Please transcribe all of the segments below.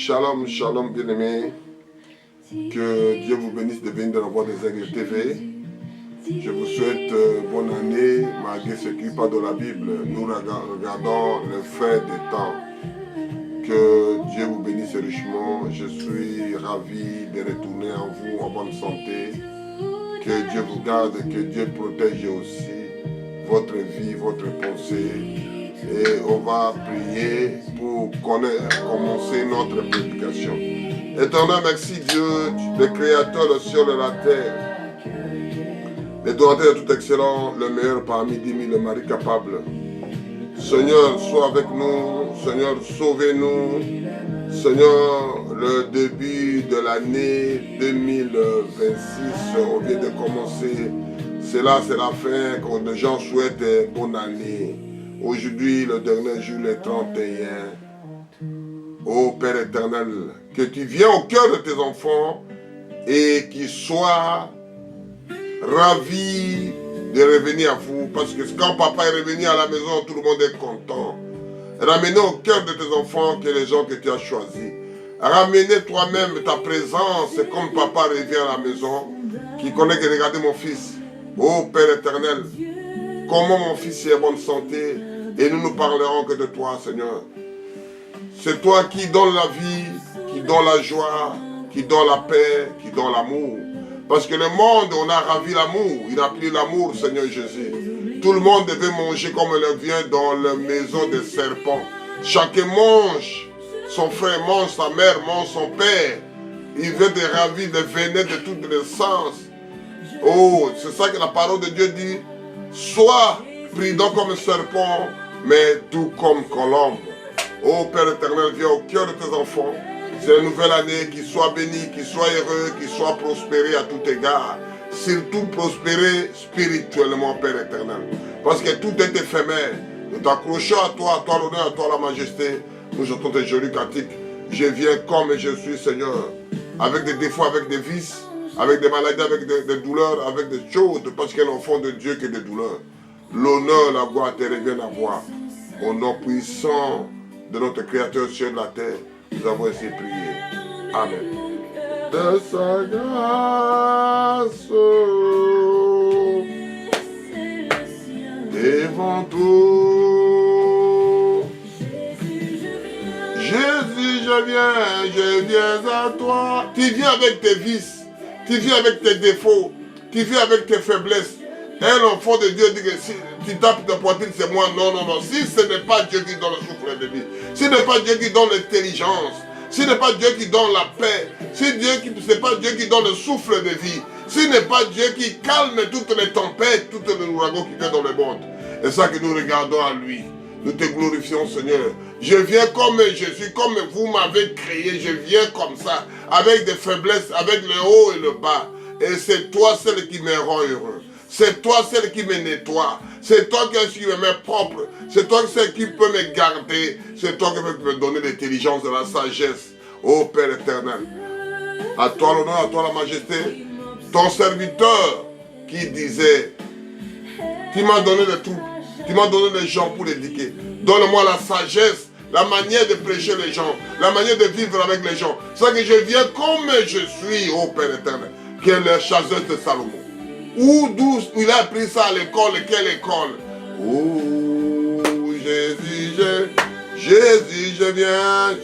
Shalom, shalom bien-aimés. Que Dieu vous bénisse de venir de la voix des Aigles TV. Je vous souhaite bonne année, malgré ce qui n'est pas dans la Bible. Nous regardons le fait des temps. Que Dieu vous bénisse richement. Je suis ravi de retourner en vous en bonne santé. Que Dieu vous garde, que Dieu protège aussi votre vie, votre pensée. Et on va prier pour commencer notre prédication. Éternel, merci Dieu, le créateur du ciel et de la terre. Le donateur de tout excellent, le meilleur parmi 10 000, le mari capable. Seigneur, sois avec nous. Seigneur, sauvez-nous. Seigneur, le début de l'année 2026, on vient de commencer. Cela, c'est la fin que les gens souhaitent bonne année. Aujourd'hui, le dernier jour, le 31. Ô Père éternel, que tu viennes au cœur de tes enfants et qu'ils soient ravis de revenir à vous. Parce que quand papa est revenu à la maison, tout le monde est content. Ramenez au cœur de tes enfants que les gens que tu as choisis. Ramenez toi-même ta présence comme papa revient à la maison, qui connaît que regardez mon fils. Ô Père éternel, comment mon fils est en bonne santé, et nous ne parlerons que de toi, Seigneur. C'est toi qui donnes la vie, qui donne la joie, qui donne la paix, qui donne l'amour. Parce que le monde, on a ravi l'amour. Il n'a plus l'amour, Seigneur Jésus. Tout le monde devait manger comme il vient dans la maison des serpents. Chacun mange, son frère mange, sa mère mange, son père. Il veut des ravis, des venin de tous les sens. Oh, c'est ça que la parole de Dieu dit. Sois prudent comme un serpent, mais tout comme colombe. Oh Père éternel, viens au cœur de tes enfants. C'est une nouvelle année, qu'ils soient bénis, qu'ils soient heureux, qu'ils soient prospérés à tout égard. Surtout prospérer spirituellement, Père éternel. Parce que tout est éphémère. Nous t'accrochons à toi l'honneur, à toi la majesté. Nous chantons tes jolis cantiques. Je viens comme je suis, Seigneur. Avec des défauts, avec des vices, avec des maladies, avec des douleurs, avec des choses. Parce qu'il y a un enfant de Dieu qui a des douleurs. L'honneur, la gloire te revient à voir. Au nom puissant de notre Créateur ciel de la terre, nous avons ainsi prié. Amen. De sa grâce, devant tout. Jésus, je viens à toi. Tu viens avec tes vices, tu viens avec tes défauts, tu viens avec tes faiblesses. Un enfant de Dieu dit que si tu tapes ta poitrine, c'est moi. Non, non, non. Si ce n'est pas Dieu qui donne le souffle de vie, si ce n'est pas Dieu qui donne l'intelligence, si ce n'est pas Dieu qui donne la paix, si ce n'est pas Dieu qui donne le souffle de vie, si ce n'est pas Dieu qui calme toutes les tempêtes, tous les ouragans qui viennent dans le monde. C'est ça que nous regardons à lui. Nous te glorifions, Seigneur. Je viens comme je suis, comme vous m'avez créé. Je viens comme ça, avec des faiblesses, avec le haut et le bas. Et c'est toi, celle qui me rend heureux. C'est toi celle qui me nettoie. C'est toi qui me met propre. C'est toi celle qui peut me garder. C'est toi qui peux me donner l'intelligence et la sagesse. Ô Père éternel. À toi l'honneur, à toi la majesté. Ton serviteur qui disait, tu m'as donné les troupes, tu m'as donné les gens pour l'éduquer. Donne-moi la sagesse, la manière de prêcher les gens, la manière de vivre avec les gens. C'est ça que je viens comme je suis, ô Père éternel. Qui est le chasseur de Salomon. Où il a appris ça à l'école, quelle école? Oh, Jésus, je viens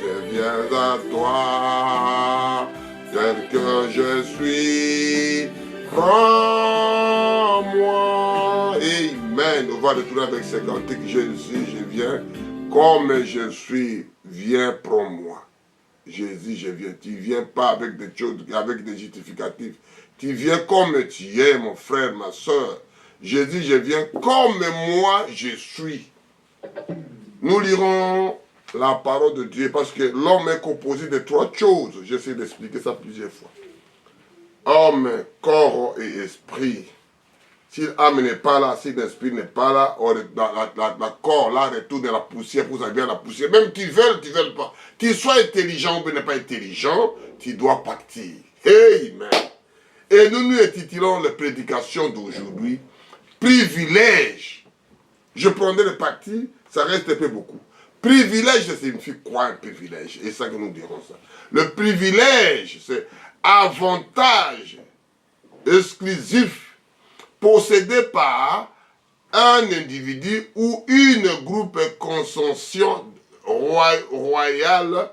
à toi, tel que je suis, Prends-moi. Amen. On va retourner avec ces cantiques. Jésus, je viens comme je suis. Viens, prends-moi. Jésus, je viens. Tu ne viens pas avec des choses, avec des justificatifs. Tu viens comme tu es, mon frère, ma soeur. Jésus, je viens comme moi je suis. Nous lirons la parole de Dieu parce que l'homme est composé de trois choses. J'essaie d'expliquer ça plusieurs fois. Homme, corps et esprit. Si l'âme n'est pas là, si l'esprit n'est pas là, la corps là retourne à la poussière pour s'habiller à la poussière. Même tu veux pas. Tu sois intelligent ou n'est pas intelligent, tu dois partir. Amen. Et nous intitulons la prédication d'aujourd'hui privilège. Je prendrai le parti, ça reste un peu beaucoup. Privilège, ça signifie quoi un privilège? Et ça que nous dirons ça. Le privilège, c'est avantage exclusif possédé par un individu ou une groupe consension royale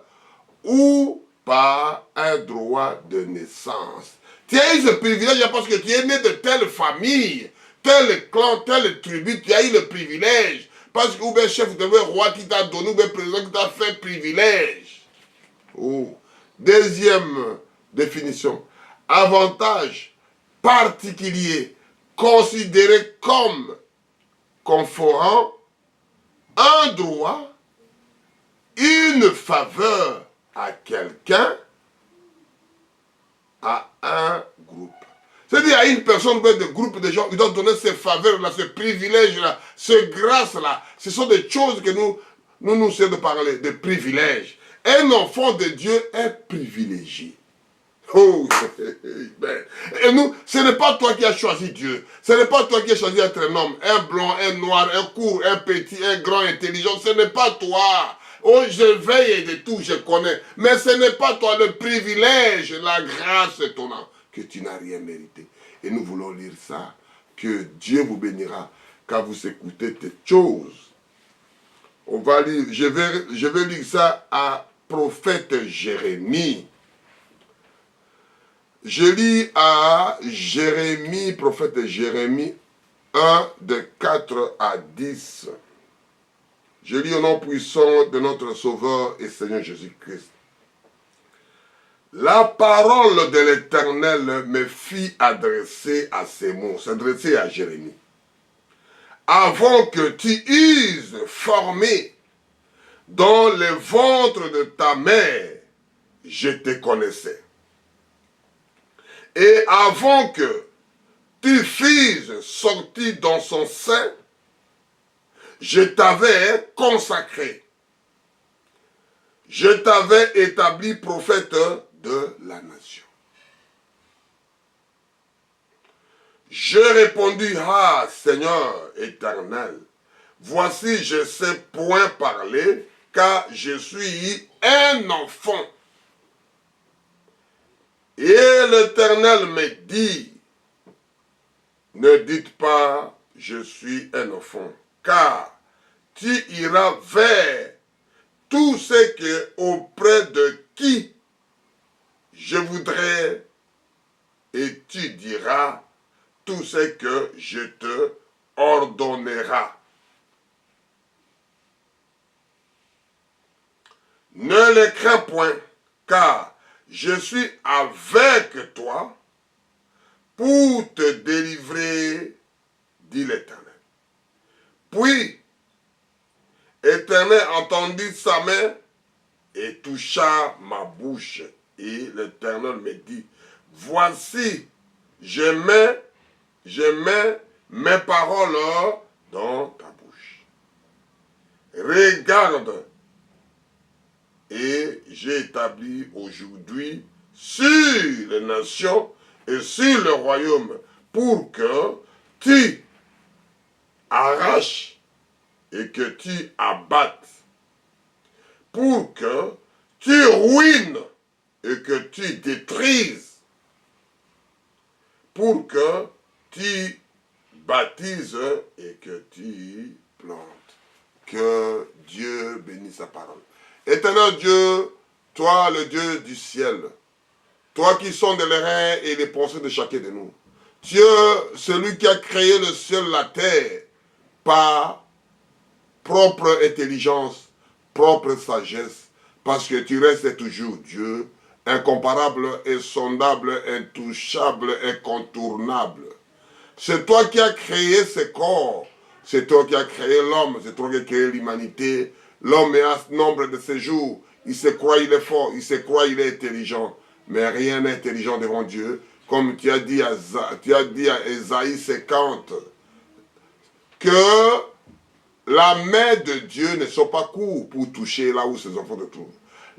ou par un droit de naissance. Tu as eu ce privilège parce que tu es né de telle famille, tel clan, telle tribu, tu as eu le privilège. Parce que ou bien chef de roi qui t'a donné, ou bien président qui t'a fait privilège. Oh. Deuxième définition. Avantage particulier considéré comme conférant un droit, une faveur à quelqu'un, à un groupe. C'est-à-dire à une personne ou des groupes de gens, ils doivent donner ces faveurs-là, ce privilège-là, ces grâces-là. Ce sont des choses que nous sommes de parler, de privilèges. Un enfant de Dieu est privilégié. Oh, et nous, ce n'est pas toi qui as choisi Dieu. Ce n'est pas toi qui as choisi d'être un homme, un blanc, un noir, un court, un petit, un grand, intelligent. Ce n'est pas toi. Oh, je veille de tout, je connais. Mais ce n'est pas toi le privilège, la grâce étonnante, que tu n'as rien mérité. Et nous voulons lire ça, que Dieu vous bénira quand vous écoutez ces choses. On va lire, je vais lire ça à prophète Jérémie. Je lis à Jérémie, prophète Jérémie 1, de 4 à 10. Je lis au nom puissant de notre Sauveur et Seigneur Jésus-Christ. La parole de l'Éternel me fit adresser à ces mots, s'adresser à Jérémie. Avant que tu eusses formé dans le ventre de ta mère, je te connaissais. Et avant que tu fusses sorti dans son sein, je t'avais consacré. Je t'avais établi prophète de la nation. Je répondis, ah Seigneur éternel, voici je sais point parler, car je suis un enfant. Et l'Éternel me dit, ne dites pas, je suis un enfant, car tu iras vers tout ce que auprès de qui je voudrais, et tu diras tout ce que je te ordonnerai. Ne le crains point, car je suis avec toi pour te délivrer, dit l'Éternel. Puis, l'Éternel entendit sa main et toucha ma bouche. Et l'Éternel me dit, voici, je mets mes paroles dans ta bouche. Regarde, et j'ai établi aujourd'hui sur les nations et sur le royaume pour que tu arraches et que tu abattes, pour que tu ruines et que tu détruises, pour que tu baptises et que tu plantes. Que Dieu bénisse sa parole. Éternel Dieu, toi le Dieu du ciel, toi qui sondes les reins et les pensées de chacun de nous, Dieu, celui qui a créé le ciel et la terre, par propre intelligence, propre sagesse, parce que tu restes toujours Dieu, incomparable, insondable, intouchable, incontournable. C'est toi qui as créé ce corps, c'est toi qui as créé l'homme, c'est toi qui as créé l'humanité. L'homme est à nombre de ses jours, il se croit, il est fort, il se croit, il est intelligent, mais rien n'est intelligent devant Dieu. Comme tu as dit à Ésaïe 50, que la main de Dieu ne soit pas courte pour toucher là où ses enfants te trouvent.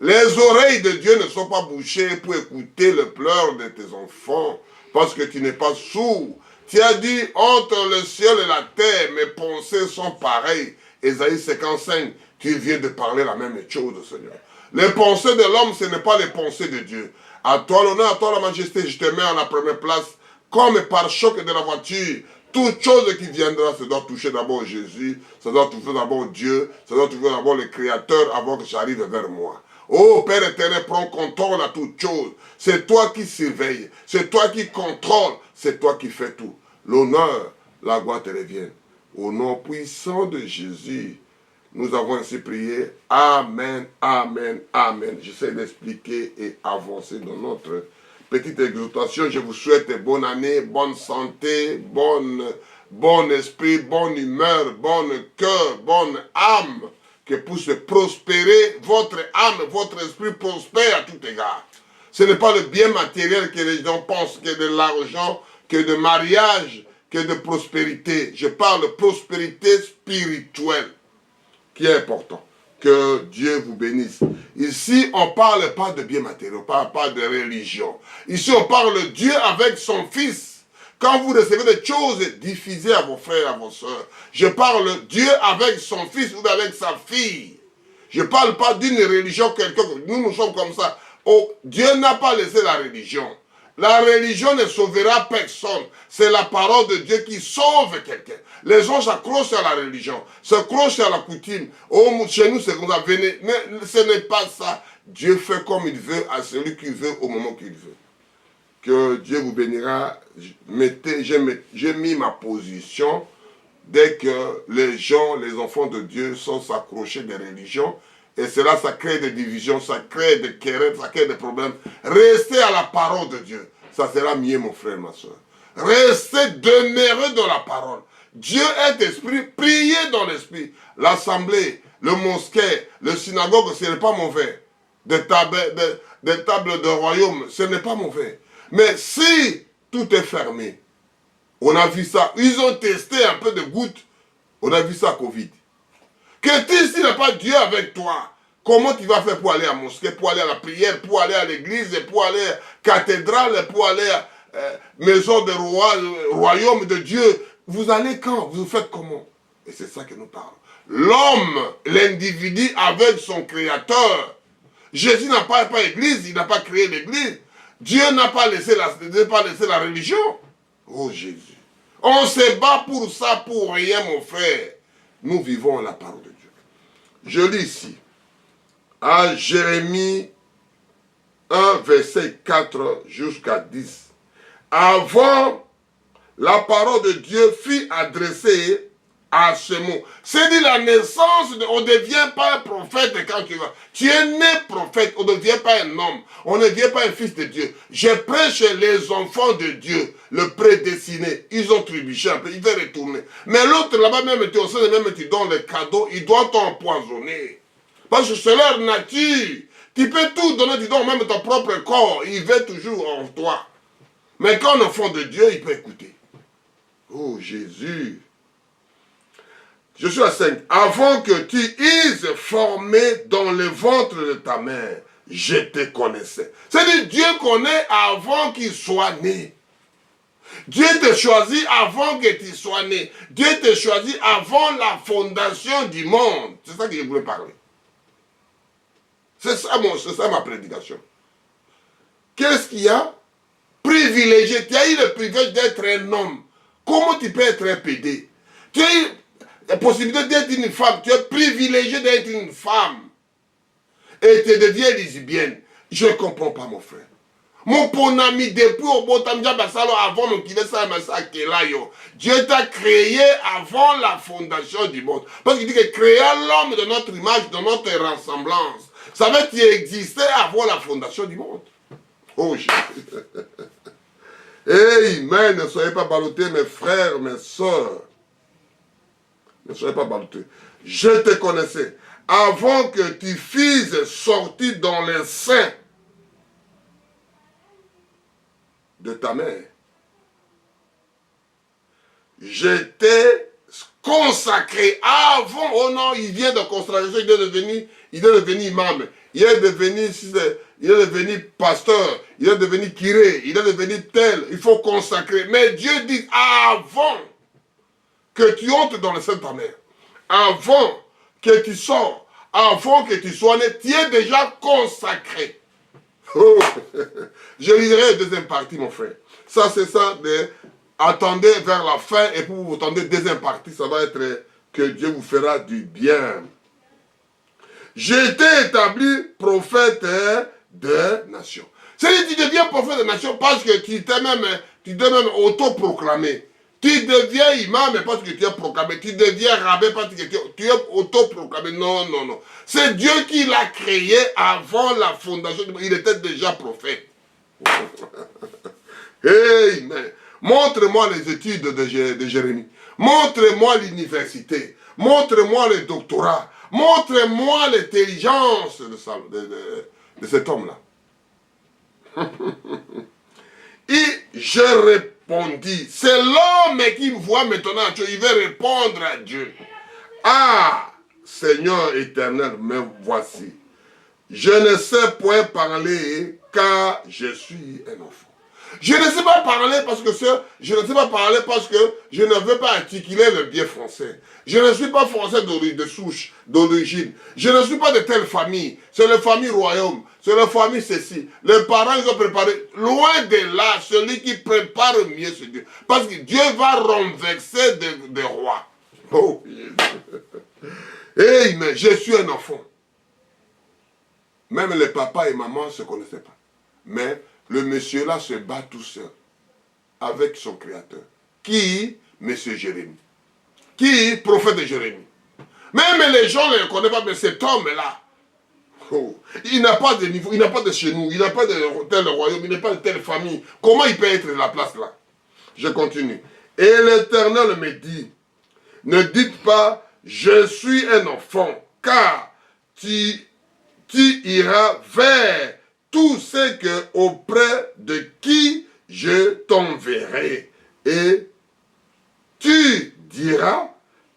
Les oreilles de Dieu ne sont pas bouchées pour écouter le pleur de tes enfants, parce que tu n'es pas sourd. Tu as dit, entre le ciel et la terre, mes pensées sont pareilles. Ésaïe 55, tu viens de parler la même chose, Seigneur. Les pensées de l'homme, ce n'est pas les pensées de Dieu. À toi l'honneur, à toi la majesté, je te mets en la première place, comme par choc de la voiture. Toute chose qui viendra, ça doit toucher d'abord Jésus, ça doit toucher d'abord Dieu, ça doit toucher d'abord le Créateur avant que j'arrive vers moi. Oh Père éternel, prends contrôle à toute chose. C'est toi qui surveilles, c'est toi qui contrôles, c'est toi qui fais tout. L'honneur, la gloire te revient. Au nom puissant de Jésus, nous avons ainsi prié. Amen, amen, amen. J'essaie d'expliquer et avancer dans notre petite exhortation. Je vous souhaite bonne année, bonne santé, bon esprit, bonne humeur, bon cœur, bonne âme. Que puisse prospérer votre âme, votre esprit prospère à tout égard. Ce n'est pas le bien matériel que les gens pensent, que de l'argent, que de mariage, que de prospérité. Je parle de prospérité spirituelle, qui est important. Que Dieu vous bénisse. Ici, on ne parle pas de bien matériel, on ne parle pas de religion. Ici, on parle de Dieu avec son Fils. Quand vous recevez des choses, diffusez à vos frères, à vos soeurs. Je parle de Dieu avec son Fils ou avec sa fille. Je ne parle pas d'une religion quelconque. Nous sommes comme ça. Oh, Dieu n'a pas laissé la religion. La religion ne sauvera personne. C'est la parole de Dieu qui sauve quelqu'un. Les gens s'accrochent à la religion, s'accrochent à la coutume. Oh, chez nous, c'est comme ça. Venez. Mais ce n'est pas ça. Dieu fait comme il veut à celui qu'il veut au moment qu'il veut. Que Dieu vous bénira. J'ai mis ma position dès que les gens, les enfants de Dieu sont s'accrochés des religions. Et cela, ça crée des divisions, ça crée des querelles, ça crée des problèmes. Restez à la parole de Dieu. Ça sera mieux, mon frère, ma soeur. Restez demeurés dans la parole. Dieu est esprit, priez dans l'esprit. L'assemblée, le mosquée, le synagogue, ce n'est pas mauvais. Des tables de royaume, ce n'est pas mauvais. Mais si tout est fermé, on a vu ça, ils ont testé un peu de gouttes, on a vu ça Covid. Que s'il n'y a pas Dieu avec toi, comment tu vas faire pour aller à la mosquée, pour aller à la prière, pour aller à l'église, pour aller à la cathédrale, pour aller à la maison de royaume de Dieu? Vous allez quand? Vous faites comment? Et c'est ça que nous parlons. L'homme, l'individu avec son créateur. Jésus n'a pas église, il n'a pas créé l'église. Dieu n'a pas laissé la religion. Oh Jésus. On se bat pour ça, pour rien, mon frère. Nous vivons la parole de Dieu. Je lis ici, à Jérémie 1, verset 4 jusqu'à 10. Avant, la parole de Dieu fut adressée à ce mot. C'est dit la naissance, on ne devient pas un prophète quand tu vas. Tu es né prophète, on ne devient pas un homme, on ne devient pas un fils de Dieu. Je prêche les enfants de Dieu, le prédestiné. Ils ont trébuché un peu, ils veulent retourner. Mais l'autre là-bas, même tu au sein, même tu donnes les cadeaux, ils doivent t'empoisonner. Parce que c'est leur nature. Tu peux tout donner, tu donnes même ton propre corps, il veut toujours en toi. Mais quand un enfant de Dieu, il peut écouter. Oh Jésus. Je suis à 5. Avant que tu aies formé dans le ventre de ta mère, je te connaissais. C'est-à-dire Dieu connaît avant qu'il soit né. Dieu te choisit avant que tu sois né. Dieu te choisit avant la fondation du monde. C'est ça que je voulais parler. C'est ça ma prédication. Qu'est-ce qu'il y a? Privilégié. Tu as eu le privilège d'être un homme. Comment tu peux être un pédé? Tu as eu la possibilité d'être une femme. Tu es privilégié d'être une femme. Et tu deviens lesbienne. Je ne comprends pas, mon frère. Mon ami, depuis au bon temps, avant Dieu t'a créé avant la fondation du monde. Parce qu'il dit que créa l'homme de notre image, de notre ressemblance. Ça veut dire qu'il existait avant la fondation du monde. Oh Jésus. Amen. Ne soyez pas ballottés, mes frères, mes soeurs. Ne soyez pas ballottés. Je te connaissais. Avant que tu fusses sortir dans les seins de ta mère, j'étais consacré avant. Oh non, il vient de consécration, il est devenu imam, il est devenu pasteur, il est devenu curé, il est devenu tel. Il faut consacrer. Mais Dieu dit avant que tu entres dans le sein de ta mère, avant que tu sors, avant que tu sois né, tu es déjà consacré. Oh. Je lirai la deuxième partie, mon frère. Ça, c'est ça. Attendez vers la fin et pour vous attendre deuxième partie, ça va être que Dieu vous fera du bien. J'ai été établi prophète des nations. C'est-à-dire que tu deviens prophète des nations parce que tu t'es même autoproclamé. Tu deviens imam parce que tu es proclamé. Tu deviens rabbin parce que tu es autoproclamé. Non, non, non. C'est Dieu qui l'a créé avant la fondation du monde. Il était déjà prophète. Amen. Montre-moi les études de Jérémie. Montre-moi l'université. Montre-moi le doctorat. Montre-moi l'intelligence de cet homme-là. Et je répondis, c'est l'homme qui me voit maintenant, il va répondre à Dieu. Ah, Seigneur éternel, me voici. Je ne sais point parler car je suis un enfant. Je ne sais pas parler parce que je ne veux pas articuler le bien français. Je ne suis pas français de souche, d'origine. Je ne suis pas de telle famille. C'est la famille royaume. C'est la famille ceci. Les parents, ils ont préparé. Loin de là, celui qui prépare mieux, c'est Dieu. Parce que Dieu va renverser des rois. Oh, hey, mais je suis un enfant. Même les papas et mamans ne se connaissaient pas. Mais le monsieur là se bat tout seul avec son créateur. Qui? Monsieur Jérémie. Qui? Prophète de Jérémie. Même les gens ne le connaissent pas, mais cet homme-là, oh, il n'a pas de niveau, il n'a pas de chez nous, il n'a pas de tel royaume, il n'a pas de telle famille. Comment il peut être de la place là? Je continue. Et l'Éternel me dit, ne dites pas, je suis un enfant, car tu iras vers tout ce que auprès de qui je t'enverrai. Et tu diras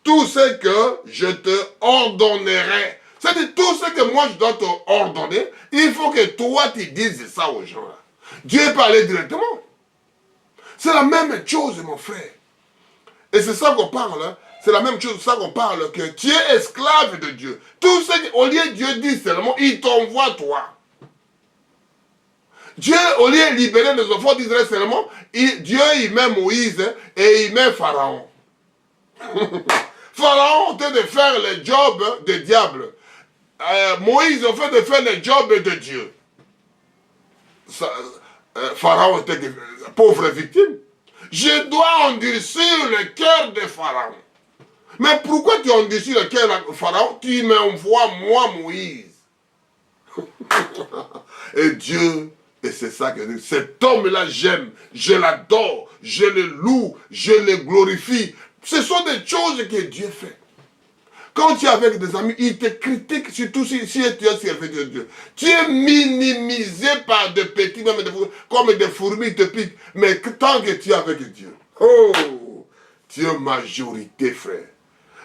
tout ce que je te ordonnerai. C'est-à-dire tout ce que moi je dois te ordonner, il faut que toi tu dises ça aux gens. Là. Dieu parlait directement. C'est la même chose, mon frère. Et c'est ça qu'on parle. Hein. C'est la même chose, c'est ça qu'on parle, que tu es esclave de Dieu. Tout ce qu'au lieu de Dieu dit seulement, il t'envoie toi. Dieu, au lieu de libérer les enfants d'Israël seulement, Dieu il met Moïse et il met Pharaon. Pharaon a fait de faire le job du diable. Moïse a fait de faire le job de Dieu. Pharaon était pauvre victime. Je dois endurcir le cœur de Pharaon. Mais pourquoi tu endurcis le cœur de Pharaon? Tu m'envoies moi Moïse. Et Dieu, et c'est ça que cet homme-là j'aime, je l'adore, je le loue, je le glorifie. Ce sont des choses que Dieu fait. Quand tu es avec des amis, ils te critiquent, surtout si tu es serviteur de Dieu. Tu es minimisé par des petits, même comme des fourmis, ils te piquent. Mais tant que tu es avec Dieu, oh, tu es majorité, frère.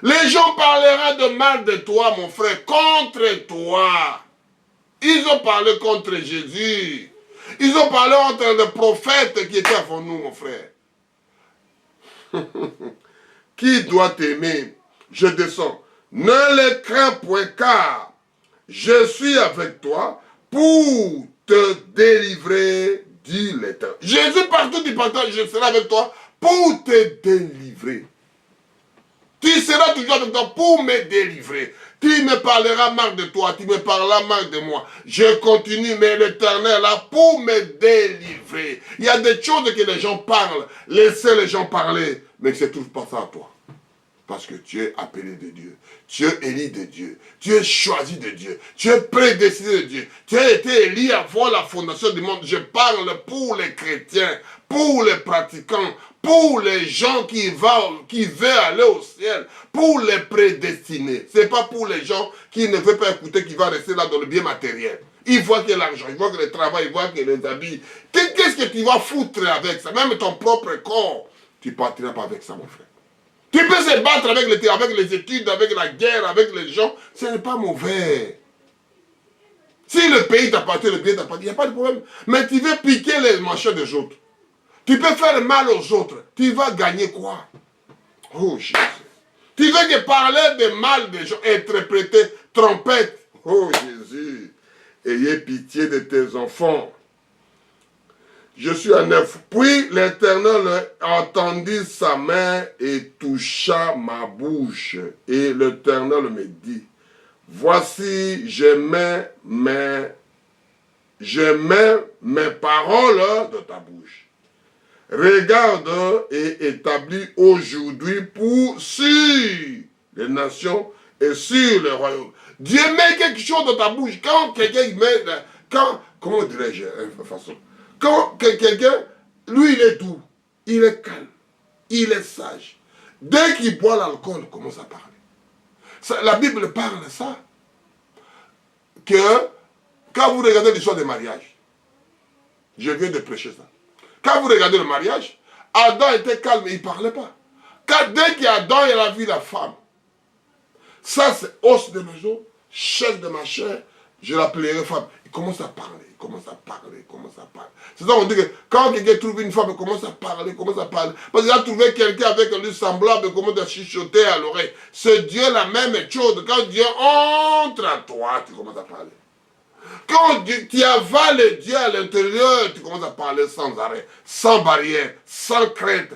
Les gens parleront de mal de toi, mon frère, contre toi. Ils ont parlé contre Jésus. Ils ont parlé entre les prophètes qui étaient avant nous, mon frère. Qui doit t'aimer? Je descends. Ne les crains point, car je suis avec toi pour te délivrer, dit l'Éternel. Jésus partout du partage, je serai avec toi pour te délivrer. Tu seras toujours avec toi pour me délivrer. Tu me parleras mal de toi, tu me parleras mal de moi. Je continue, mais l'Éternel est là pour me délivrer. Il y a des choses que les gens parlent. Laissez les gens parler, mais c'est toujours pas ça à toi. Parce que tu es appelé de Dieu. Tu es élu de Dieu. Tu es choisi de Dieu. Tu es prédestiné de Dieu. Tu as été élu avant la fondation du monde. Je parle pour les chrétiens, pour les pratiquants, pour les gens qui veulent aller au ciel, pour les prédestinés. Ce n'est pas pour les gens qui ne veulent pas écouter, qui vont rester là dans le bien matériel. Ils voient que l'argent, ils voient que le travail, ils voient que les habits. Qu'est-ce que tu vas foutre avec ça? Même ton propre corps, tu ne partiras pas avec ça, mon frère. Tu peux se battre avec les études, avec la guerre, avec les gens. Ce n'est pas mauvais. Si le pays t'appartient, le pays t'appartient, il n'y a pas de problème. Mais tu veux piquer les manchettes des autres. Tu peux faire mal aux autres. Tu vas gagner quoi? Oh Jésus. Tu veux que parler de mal des gens, interpréter, trompette. Oh Jésus. Ayez pitié de tes enfants. Je suis à 9. Puis l'Éternel entendit sa main et toucha ma bouche. Et l'Éternel me dit, voici, je mets mes paroles dans ta bouche. Regarde et établis aujourd'hui sur les nations et sur le royaume. Dieu met quelque chose dans ta bouche. Quand quelqu'un met, comment dirais-je, de façon, quand quelqu'un, lui il est doux, il est calme, il est sage. Dès qu'il boit l'alcool, il commence à parler. La Bible parle de ça. Que quand vous regardez l'histoire des mariages, je viens de prêcher ça. Quand vous regardez le mariage, Adam était calme et il ne parlait pas. Dès qu'Adam il a vu la femme, ça c'est os de mes os, chair de ma chair, je l'appellerai femme. Il commence à parler, il commence à parler, il commence à parler. C'est ça qu'on dit que quand quelqu'un trouve une femme, il commence à parler, il commence à parler. Parce qu'il a trouvé quelqu'un avec lui semblable, il commence à chuchoter à l'oreille. C'est Dieu la même chose. Quand Dieu entre à toi, tu commences à parler. Quand tu avales Dieu à l'intérieur, tu commences à parler sans arrêt, sans barrière, sans crainte.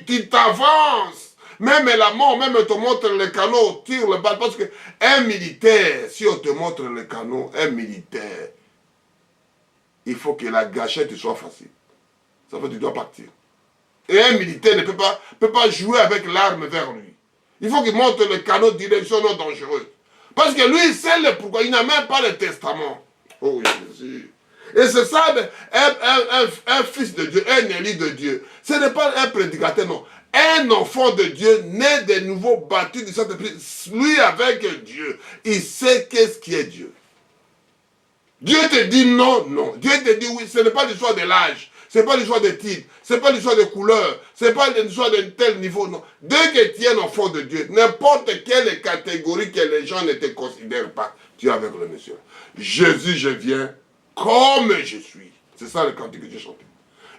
Tu t'avances. Même la mort, même on te montre le canot, tire le bal. Parce qu'un militaire, si on te montre le canot, un militaire, il faut que la gâchette soit facile. Ça veut dire que tu dois partir. Et un militaire ne peut pas jouer avec l'arme vers lui. Il faut qu'il montre le canot direction non dangereuse. Parce que lui, il sait le pourquoi. Il n'a même pas le testament. Oh Jésus. Et c'est ça, un fils de Dieu, un élu de Dieu. Ce n'est pas un prédicateur, non. Un enfant de Dieu, né de nouveau, baptisé du Saint-Esprit, lui avec Dieu, il sait qu'est-ce qui est Dieu. Dieu te dit non, non. Dieu te dit oui, ce n'est pas l'histoire de l'âge, ce n'est pas l'histoire des titres, ce n'est pas l'histoire de couleur, ce n'est pas l'histoire d'un tel niveau, non. Dès que tu es un enfant de Dieu, n'importe quelle catégorie que les gens ne te considèrent pas, tu es avec le Monsieur. Jésus, je viens comme je suis. C'est ça le cantique que j'ai chanté.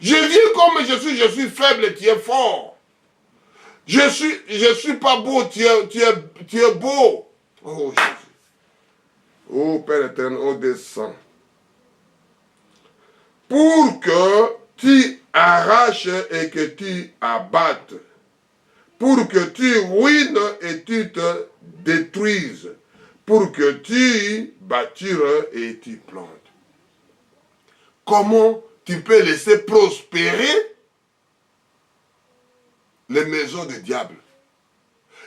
Je viens comme je suis faible, tu es fort. Je suis pas beau, tu es beau. Oh Jésus. Oh Père éternel, on descend. Pour que tu arraches et que tu abattes. Pour que tu ruines et tu te détruises. Pour que tu bâtires et tu plantes. Comment tu peux laisser prospérer les maisons du diable,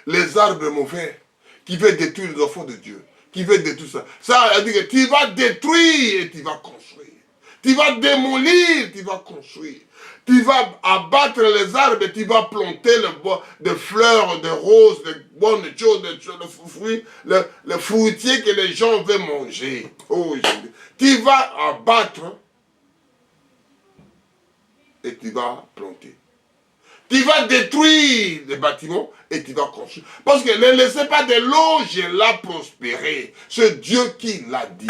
les arbres mauvais, qui veulent détruire les enfants de Dieu, qui veulent détruire ça. Ça veut dire que tu vas détruire et tu vas construire. Tu vas démolir, tu vas construire. Tu vas abattre les arbres et tu vas planter des fleurs, des roses, des bonnes choses, des fruits, les fruitiers que les gens veulent manger. Oh, tu vas abattre et tu vas planter. Tu vas détruire les bâtiments et tu vas construire. Parce que ne laissez pas de l'eau, je l'ai prospéré. C'est Dieu qui l'a dit.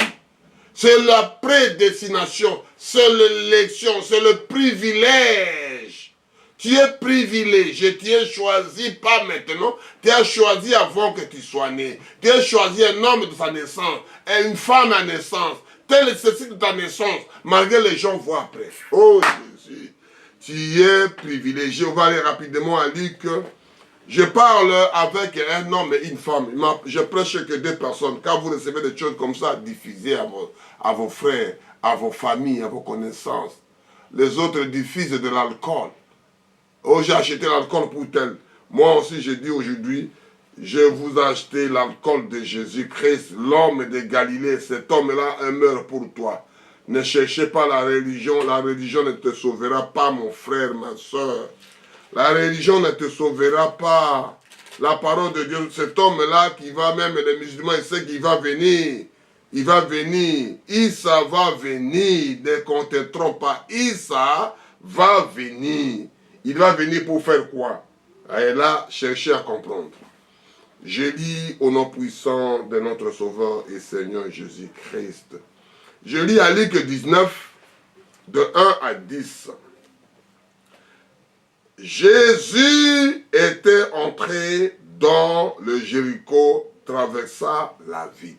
C'est la prédestination, c'est l'élection, c'est le privilège. Tu es privilégié, tu es choisi pas maintenant, tu es choisi avant que tu sois né. Tu es choisi un homme de sa naissance, et une femme à naissance. Tel est ceci de ta naissance, malgré les gens voient après. Oh Jésus. Tu es privilégié. On va aller rapidement à Luc Je parle avec un homme et une femme. Je prêche que 2 personnes. Quand vous recevez des choses comme ça, diffusez à vos frères, à vos familles, à vos connaissances. Les autres diffusent de l'alcool. Oh, j'ai acheté l'alcool pour tel. Moi aussi, je dis aujourd'hui, je vous ai acheté l'alcool de Jésus-Christ, l'homme de Galilée. Cet homme-là meurt pour toi. Ne cherchez pas la religion ne te sauvera pas, mon frère, ma soeur. La religion ne te sauvera pas. La parole de Dieu, cet homme-là qui va, même les musulmans, il sait qu'il va venir. Il va venir. Issa va venir. Ne qu'on ne te trompe pas. Issa va venir. Il va venir pour faire quoi? Et là, cherchez à comprendre. Je lis au nom puissant de notre Sauveur et Seigneur Jésus-Christ. Je lis à Luc 19, de 1 à 10. Jésus était entré dans le Jéricho, traversa la ville.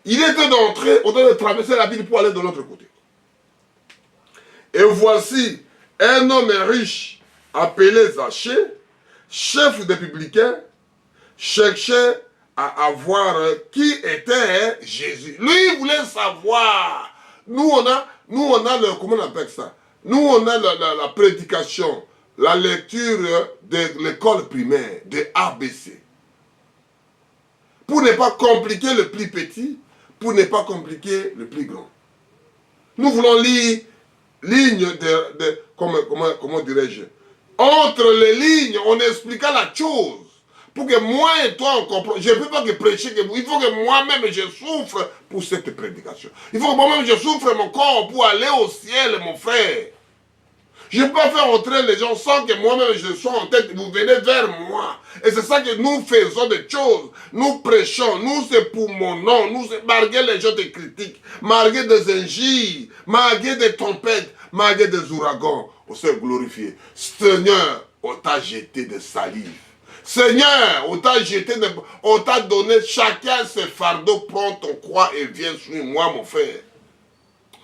Il était entré, au lieu de traverser la ville pour aller de l'autre côté. Et voici un homme riche appelé Zachée, chef des publicains, cherchait à voir qui était Jésus. Lui, il voulait savoir. Nous, on a le, comment on appelle ça? Nous, on a la prédication, la lecture de l'école primaire, de ABC. Pour ne pas compliquer le plus petit, pour ne pas compliquer le plus grand. Nous voulons lire ligne comment dirais-je? Entre les lignes, on expliqua la chose. Pour que moi et toi, on comprenne. Je ne peux pas que prêcher, il faut que moi-même je souffre pour cette prédication. Il faut que moi-même je souffre mon corps pour aller au ciel, mon frère. Je ne peux pas faire entrer les gens sans que moi-même je sois en tête. Vous venez vers moi. Et c'est ça que nous faisons des choses. Nous prêchons. Nous, c'est pour mon nom. Nous, c'est malgré les gens des critiques, malgré des injures, malgré des tempêtes, malgré des ouragans. On s'est glorifié. Seigneur, on t'a jeté de salive. Seigneur, on t'a donné chacun ses fardeaux, prends ton croix et viens sur moi, mon frère.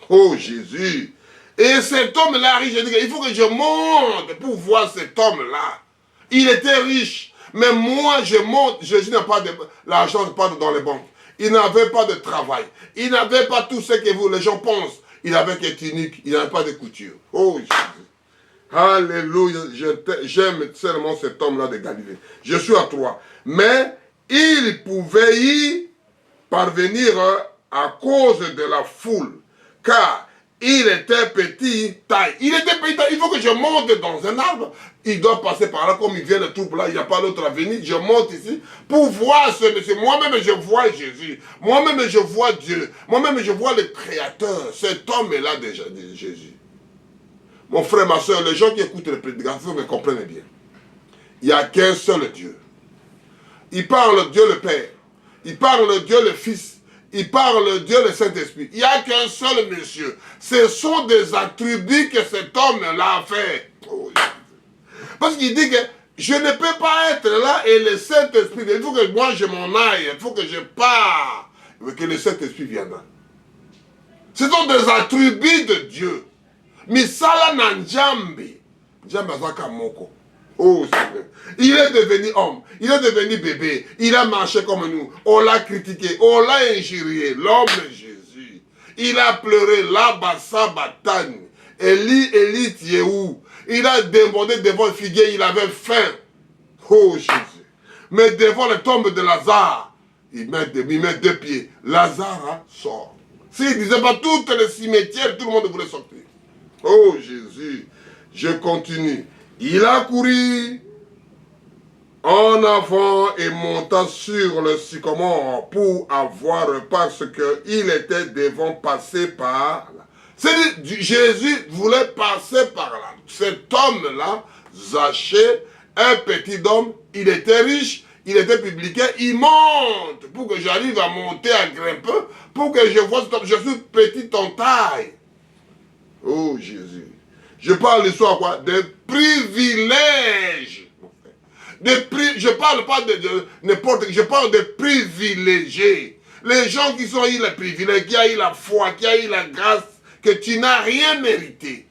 Oh Jésus. Et cet homme-là riche, il faut que je monte pour voir cet homme-là. Il était riche, mais moi je monte, Jésus n'a pas l'argent pas dans les banques. Il n'avait pas de travail. Il n'avait pas tout ce que vous, les gens pensent. Il avait qu'un tunique, il n'avait pas de couture. Oh Jésus. Alléluia, j'aime seulement cet homme-là de Galilée. Je suis à 3. Mais il pouvait y parvenir à cause de la foule, car il était petit taille. Il était petit taille. Il faut que je monte dans un arbre. Il doit passer par là, comme il vient le troupe là, il n'y a pas l'autre avenue. Je monte ici pour voir ce monsieur. Moi-même, je vois Jésus. Moi-même, je vois Dieu. Moi-même, je vois le Créateur. Cet homme-là de Jésus. Mon frère, ma soeur, les gens qui écoutent les prédications me comprennent bien. Il n'y a qu'un seul Dieu. Il parle Dieu le Père. Il parle Dieu le Fils. Il parle Dieu le Saint-Esprit. Il n'y a qu'un seul monsieur. Ce sont des attributs que cet homme-là a fait. Oh, parce qu'il dit que je ne peux pas être là et le Saint-Esprit, il faut que moi je m'en aille. Il faut que je parte. Que le Saint-Esprit viendra. Ce sont des attributs de Dieu. Misala Nanjambi. Djambazaka Moko. Oh Seigneur. Il est devenu homme. Il est devenu bébé. Il a marché comme nous. On l'a critiqué. On l'a injurié. L'homme de Jésus. Il a pleuré. Labassa Batane. Eli, Eli, tu es où? Il a demandé devant le figuier. Il avait faim. Oh Jésus. Mais devant la tombe de Lazare, il met 2 pieds. Lazare sort. S'il ne disait pas toutes les cimetières, tout le monde voulait sortir. Oh Jésus, je continue. Il a couru en avant et monta sur le sycomore pour avoir, parce qu'il était devant passer par là. C'est-à-dire, Jésus voulait passer par là. Cet homme-là, Zachée, un petit homme, il était riche, il était publicain, il monte pour que j'arrive à monter, à grimper, pour que je vois cet homme. Je suis petit en taille. Oh Jésus. Je parle de soi quoi? Des privilèges. Je parle pas de n'importe qui, je parle de privilégiés. Les gens qui ont eu les privilèges, qui ont eu la foi, qui ont eu la grâce, que tu n'as rien mérité.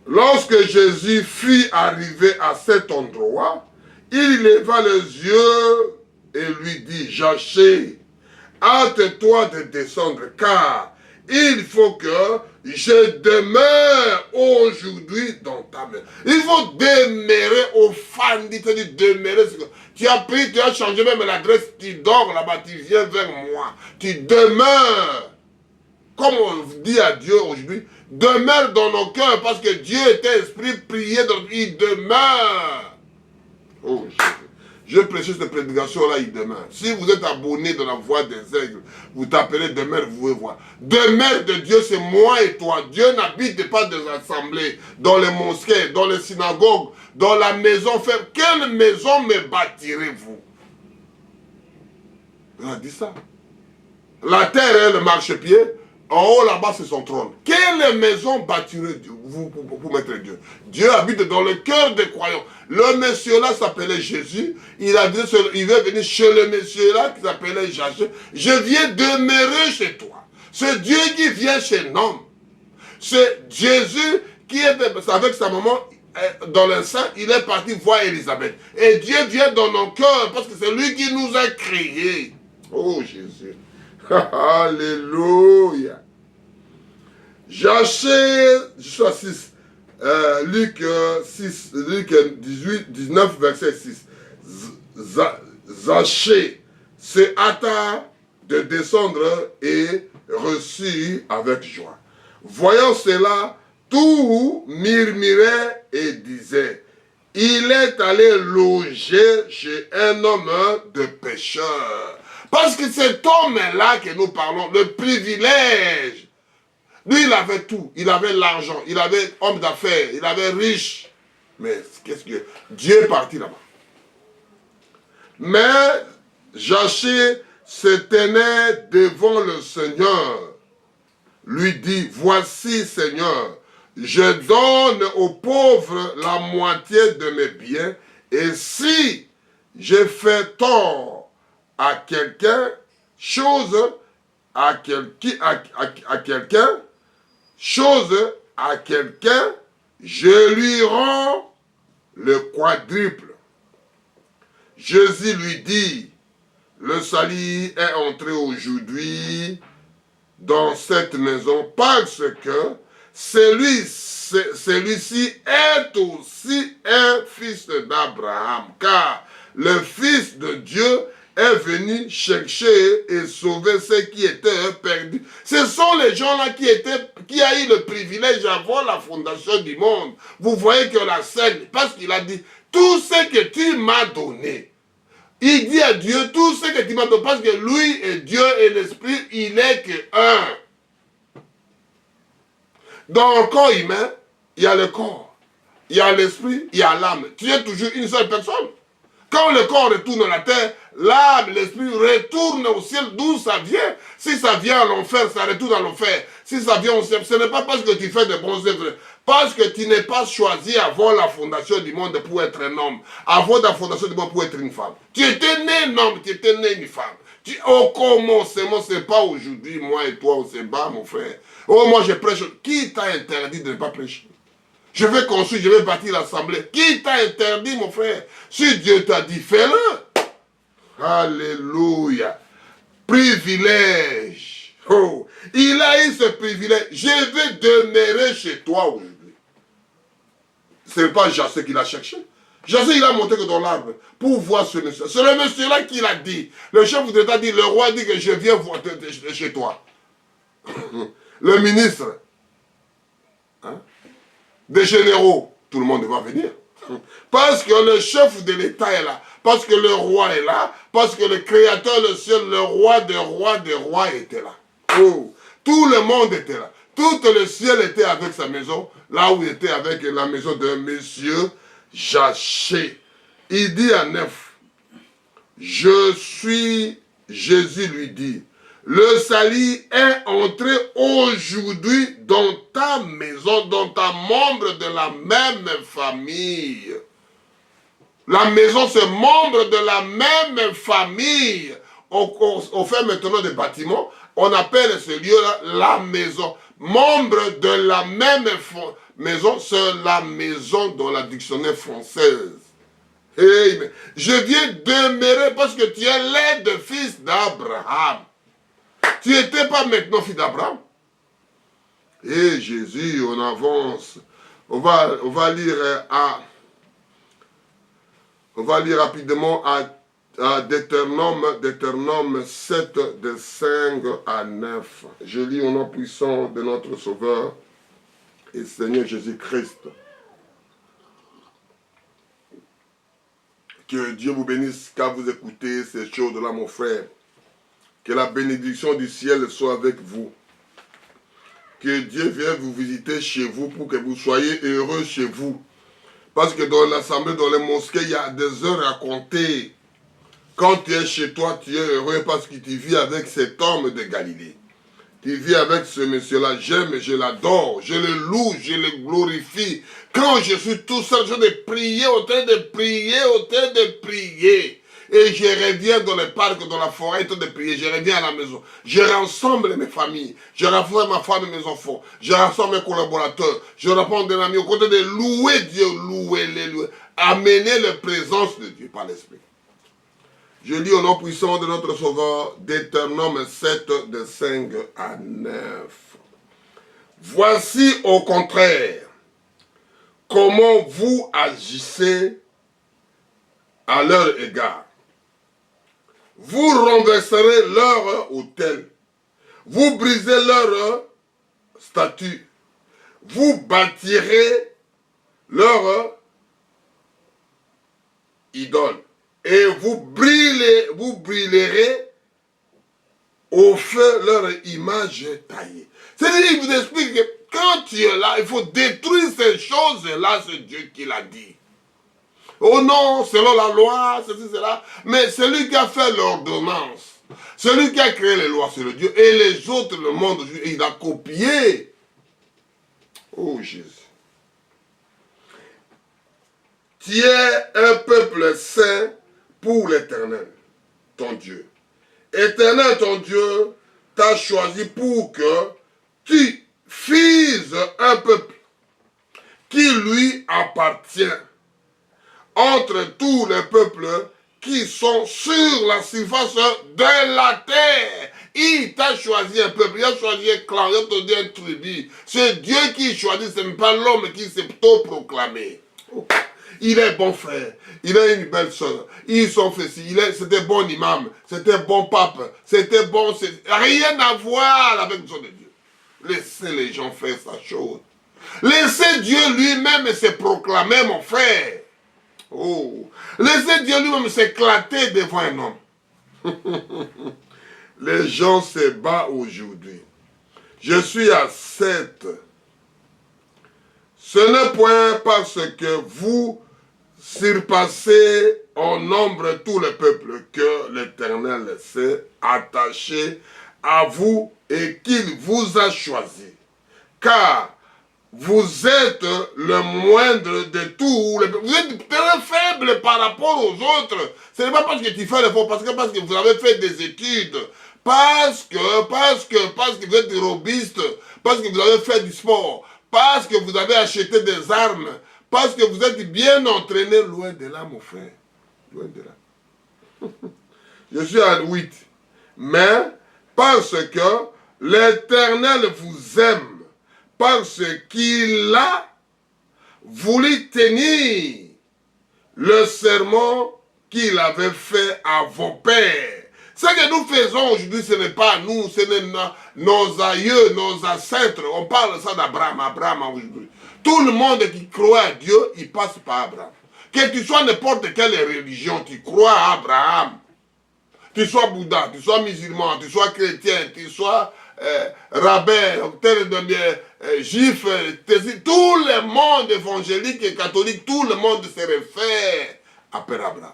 Lorsque Jésus fut arrivé à cet endroit, il leva les yeux et lui dit, Zachée, hâte-toi de descendre, car il faut que je demeure aujourd'hui dans ta maison. Il faut demeurer au Fandi, c'est-à-dire demeurer. Tu as pris, tu as changé même l'adresse, tu dors là-bas, tu viens vers moi, tu demeures. Comme on dit à Dieu aujourd'hui, demeure dans nos cœurs, parce que Dieu est esprit, prier, il demeure. Oh, je prêche cette prédication-là, il demeure. Si vous êtes abonné dans la voie des aigles, vous tapez demeure, vous pouvez voir. Demeure de Dieu, c'est moi et toi. Dieu n'habite pas dans les assemblées, dans les mosquées, dans les synagogues, dans la maison ferme. Quelle maison me bâtirez-vous? Il a dit ça. La terre est le marchepied. En haut là-bas, c'est son trône. Quelle maison bâtirez-vous pour mettre Dieu? Dieu habite dans le cœur des croyants. Le monsieur là s'appelait Jésus. Il a dit, il veut venir chez le monsieur là qui s'appelait Zachée. Je viens demeurer chez toi. C'est Dieu qui vient chez l'homme. C'est Jésus qui est avec sa maman dans le sein. Il est parti voir Élisabeth. Et Dieu vient dans nos cœurs parce que c'est lui qui nous a créés. Oh Jésus. Alléluia. Zachée, jusqu'à 6. Luc 18, 19, verset 6. Zachée se hâta de descendre et reçut avec joie. Voyant cela, tout murmurait et disait, il est allé loger chez un homme de pécheur. Parce que cet homme-là que nous parlons, le privilège, lui il avait tout, il avait l'argent, il avait homme d'affaires, il avait riche. Mais qu'est-ce que Dieu est parti là-bas. Mais Zachée se tenait devant le Seigneur, lui dit, voici Seigneur, je donne aux pauvres la moitié de mes biens, et si j'ai fait tort à quelqu'un, chose à quelqu'un, chose à quelqu'un, je lui rends le quadruple. Jésus lui dit, le salut est entré aujourd'hui dans cette maison parce que celui-ci est aussi un fils d'Abraham, car le Fils de Dieu est venu chercher et sauver ceux qui étaient perdus. Ce sont les gens-là qui a eu le privilège avant la fondation du monde. Vous voyez que la scène, parce qu'il a dit, tout ce que tu m'as donné, il dit à Dieu, tout ce que tu m'as donné, parce que lui et Dieu et l'Esprit, il est que un. Dans le corps humain, il y a le corps, il y a l'esprit, il y a l'âme. Tu es toujours une seule personne. Quand le corps retourne à la terre, l'âme, l'esprit retourne au ciel d'où ça vient. Si ça vient à l'enfer, ça retourne à l'enfer. Si ça vient au ciel, ce n'est pas parce que tu fais de bons œuvres. Parce que tu n'es pas choisi avant la fondation du monde pour être un homme. Avant la fondation du monde pour être une femme. Tu étais né un homme, tu étais né une femme. Au commencement, ce n'est pas aujourd'hui, moi et toi, on se bat, mon frère. Oh, moi je prêche. Qui t'a interdit de ne pas prêcher? Je vais construire, je vais bâtir l'assemblée. Qui t'a interdit, mon frère? Si Dieu t'a dit, fais-le. Alléluia. Privilège. Oh, il a eu ce privilège. Je vais demeurer chez toi aujourd'hui. Ce n'est pas Zachée qui l'a cherché. Zachée, il a monté que dans l'arbre pour voir ce monsieur. C'est le monsieur-là qui l'a dit. Le chef de l'État dit, le roi dit que je viens voir chez toi. Le ministre. Hein? Des généraux, tout le monde va venir. Parce que le chef de l'État est là, parce que le roi est là, parce que le créateur, le ciel, le roi des rois était là. Oh, tout le monde était là. Tout le ciel était avec sa maison, là où il était avec la maison de monsieur Zachée. Il dit à 9, Jésus lui dit, le salut est entré aujourd'hui dans ta maison, dans ta membre de la même famille. La maison, c'est membre de la même famille. On fait maintenant des bâtiments, on appelle ce lieu-là la maison. Membre de la même maison, c'est la maison dans la dictionnaire française. Amen. Je viens demeurer parce que tu es l'un des fils d'Abraham. Tu n'étais pas maintenant fils d'Abraham. Et Jésus, on avance. On va lire rapidement à Deutéronome 7, de 5 à 9. Je lis au nom puissant de notre Sauveur et Seigneur Jésus-Christ. Que Dieu vous bénisse quand vous écoutez ces choses-là, mon frère. Que la bénédiction du ciel soit avec vous. Que Dieu vienne vous visiter chez vous pour que vous soyez heureux chez vous. Parce que dans l'assemblée, dans les mosquées, il y a des heures à compter. Quand tu es chez toi, tu es heureux parce que tu vis avec cet homme de Galilée. Tu vis avec ce monsieur-là, j'aime, je l'adore, je le loue, je le glorifie. Quand je suis tout seul, je de prier, au train de prier, au train de prier. Et je reviens dans le parc, dans la forêt, au train de prier, je reviens à la maison. Je rassemble mes familles, je rassemble ma femme et mes enfants, je rassemble mes collaborateurs, je rassemble des amis, au côté de louer Dieu, louer, amener la présence de Dieu par l'Esprit. Je lis au nom puissant de notre Sauveur, Deutéronome 7, de 5 à 9. Voici au contraire comment vous agissez à leur égard. Vous renverserez leur autel, vous brisez leur statue, vous bâtirez leur idole. Et vous brillerez au feu leur image taillée. C'est-à-dire, il vous explique que quand tu es là, il faut détruire ces choses-là, c'est Dieu qui l'a dit. Oh non, selon la loi, ceci, cela. Mais celui qui a fait l'ordonnance, celui qui a créé les lois, c'est le Dieu. Et les autres, le monde, il a copié. Oh Jésus. Tu es un peuple saint pour l'Éternel, ton Dieu. Éternel, ton Dieu, t'a choisi pour que tu fises un peuple qui lui appartient entre tous les peuples qui sont sur la surface de la terre. Il t'a choisi un peuple, il a choisi un clan, il a choisi une tribu. C'est Dieu qui choisit, ce n'est pas l'homme qui s'est proclamé. Il est bon frère, il a une belle soeur, ils sont fait ci, c'était bon imam, c'était bon pape, c'était bon, rien à voir avec le son de Dieu. Laissez les gens faire sa chose. Laissez Dieu lui-même se proclamer, mon frère. Oh, laissez Dieu lui-même s'éclater devant un homme. Les gens se battent aujourd'hui. Je suis à 7. Ce n'est point parce que vous surpassez en nombre tous les peuples que l'Éternel s'est attaché à vous et qu'il vous a choisi. Car vous êtes le moindre de tous les peuples. Vous êtes très faible par rapport aux autres. Ce n'est pas parce que tu fais l'effort, parce que vous avez fait des études, parce que vous êtes robiste, parce que vous avez fait du sport, parce que vous avez acheté des armes, parce que vous êtes bien entraîné, loin de là, mon frère. Loin de là. Je suis à 8. Mais parce que l'Éternel vous aime, parce qu'il a voulu tenir le serment qu'il avait fait à vos pères. Ce que nous faisons aujourd'hui, ce n'est pas nous, ce n'est nos aïeux, nos ancêtres. On parle ça d'Abraham aujourd'hui. Tout le monde qui croit à Dieu, il passe par Abraham. Que tu sois n'importe quelle religion, tu crois à Abraham. Tu sois Bouddha, tu sois musulman, tu sois chrétien, tu sois rabbin, juif, tout le monde évangélique et catholique, tout le monde se réfère à Père Abraham.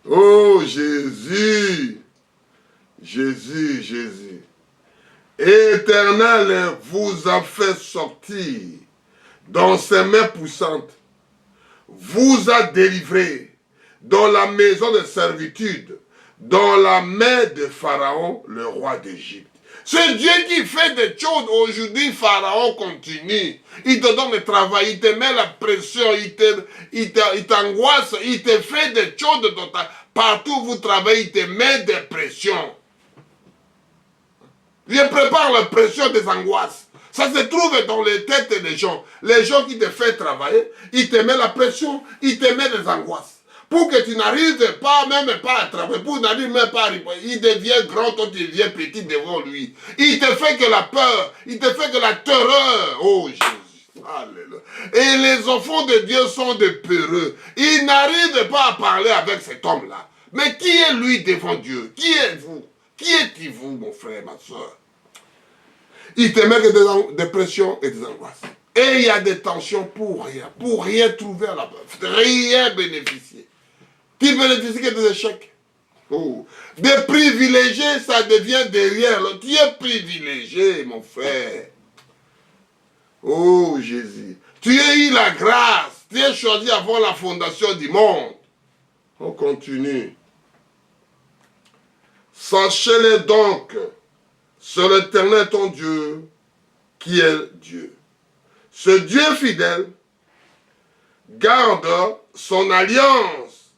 Oh Jésus, Jésus, Jésus. Éternel vous a fait sortir dans ses mains poussantes, vous a délivré dans la maison de servitude, dans la main de Pharaon, le roi d'Égypte. C'est Dieu qui fait des choses. Aujourd'hui, Pharaon continue. Il te donne le travail, il te met la pression, il t'angoisse, il te fait des choses. Partout où vous travaillez, il te met des pressions. Il prépare la pression des angoisses. Ça se trouve dans les têtes des gens. Les gens qui te font travailler, ils te mettent la pression, ils te mettent des angoisses. Pour que tu n'arrives pas, même pas à travailler, pour que tu n'arrives même pas à arriver. Il devient grand, toi tu deviens petit devant lui. Il te fait que la peur, il te fait que la terreur. Oh Jésus, alléluia. Et les enfants de Dieu sont des peureux. Ils n'arrivent pas à parler avec cet homme-là. Mais qui est lui devant Dieu? Qui êtes-vous? Qui êtes-vous, mon frère, ma soeur? Il te met que des pressions et des angoisses. Et il y a des tensions pour rien trouver à la base, rien bénéficier. Tu bénéficies que des échecs. Oh. Des privilégiés, ça devient derrière. Tu es privilégié, mon frère. Oh Jésus. Tu as eu la grâce. Tu es choisi avant la fondation du monde. On continue. Sachez-le donc, c'est l'Éternel ton Dieu qui est Dieu. Ce Dieu fidèle garde son alliance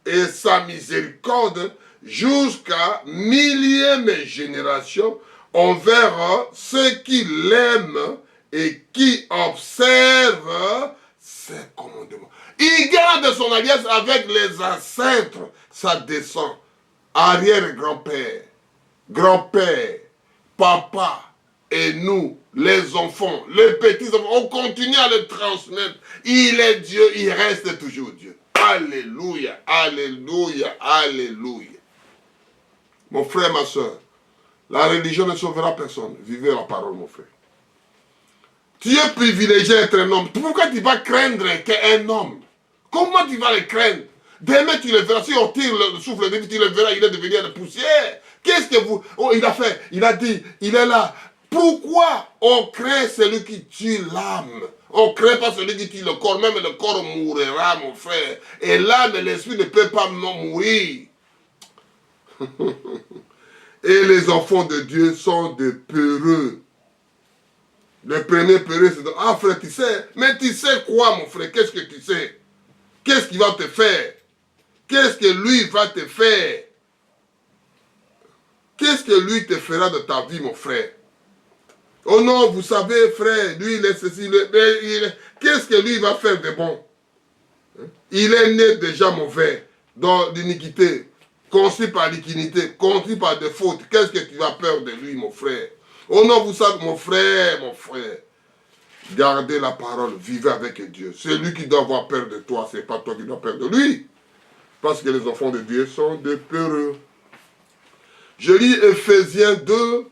et sa miséricorde jusqu'à millième génération envers ceux qui l'aiment et qui observent ses commandements. Il garde son alliance avec les ancêtres, ça descend. Arrière-grand-père, grand-père, papa et nous, les enfants, les petits-enfants, on continue à le transmettre. Il est Dieu, il reste toujours Dieu. Alléluia, alléluia, alléluia. Mon frère, ma soeur, la religion ne sauvera personne. Vivez la parole, mon frère. Tu es privilégié d'être un homme. Pourquoi tu vas craindre qu'un homme? Comment tu vas le craindre? Demain, tu le verras. Si on tire le souffle de vie, tu le verras, il est devenu de poussière. Qu'est-ce que vous... Oh, il a fait, il a dit, il est là. Pourquoi on craint celui qui tue l'âme? On ne craint pas celui qui tue le corps. Même le corps mourra, mon frère. Et l'âme et l'esprit ne peuvent pas mourir. Et les enfants de Dieu sont des peureux. Le premier peureux, c'est de... Ah frère, tu sais. Mais tu sais quoi, mon frère? Qu'est-ce que tu sais? Qu'est-ce qu'il va te faire? Qu'est-ce que lui va te faire? Qu'est-ce que lui te fera de ta vie, mon frère? Oh non, vous savez, frère, lui, il est ceci. Qu'est-ce que lui va faire de bon? Il est né déjà mauvais, dans l'iniquité, conçu par l'iniquité, conçu par des fautes. Qu'est-ce que tu vas peur de lui, mon frère? Oh non, vous savez, mon frère, gardez la parole, vivez avec Dieu. C'est lui qui doit avoir peur de toi, c'est pas toi qui dois avoir peur de lui. Parce que les enfants de Dieu sont des peureux. Je lis Ephésiens 2,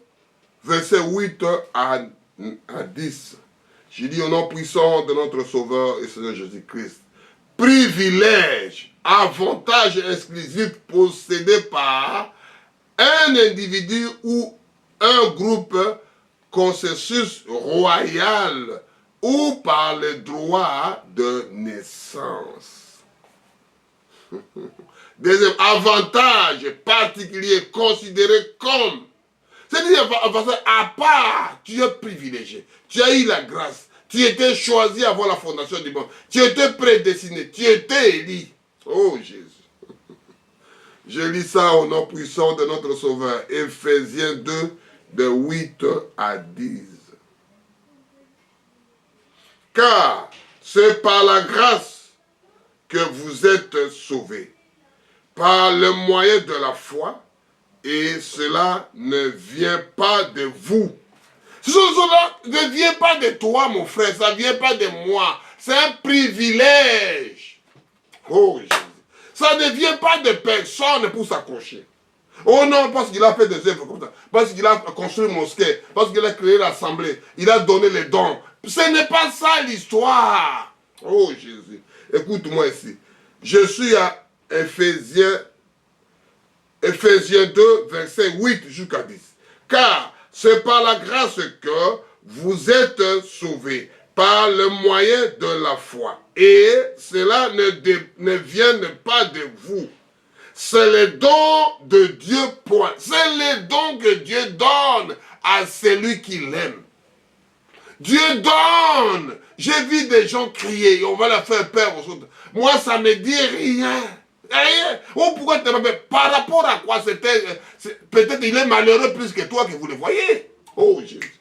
versets 8 à 10. Je dis au nom puissant de notre Sauveur et Seigneur Jésus-Christ. Privilège, avantage exclusif possédé par un individu ou un groupe, consensus royal ou par le droit de naissance. Deuxième avantage particulier considéré comme, c'est-à-dire à part, tu es privilégié, tu as eu la grâce, tu étais choisi avant la fondation du monde, tu étais prédestiné, tu étais élu. Oh Jésus. Je lis ça au nom puissant de notre Sauveur, Ephésiens 2, de 8 à 10. Car c'est par la grâce que vous êtes sauvés, par le moyen de la foi, et cela ne vient pas de vous. Cela ne vient pas de toi, mon frère, ça ne vient pas de moi. C'est un privilège. Oh Jésus. Ça ne vient pas de personne pour s'accrocher. Oh non, parce qu'il a fait des œuvres comme ça, parce qu'il a construit une mosquée, parce qu'il a créé l'assemblée, il a donné les dons. Ce n'est pas ça l'histoire. Oh Jésus. Écoute-moi ici. Je suis à Ephésiens 2, verset 8 jusqu'à 10. Car c'est par la grâce que vous êtes sauvés, par le moyen de la foi. Et cela ne vient pas de vous. C'est le don de Dieu, point. C'est le don que Dieu donne à celui qui l'aime. Dieu donne. J'ai vu des gens crier, on va leur faire peur aux autres. Moi, ça ne me dit rien. Rien. Oh, pourquoi tu ne par rapport à quoi c'était. Peut-être il est malheureux plus que toi que vous le voyez. Oh Jésus.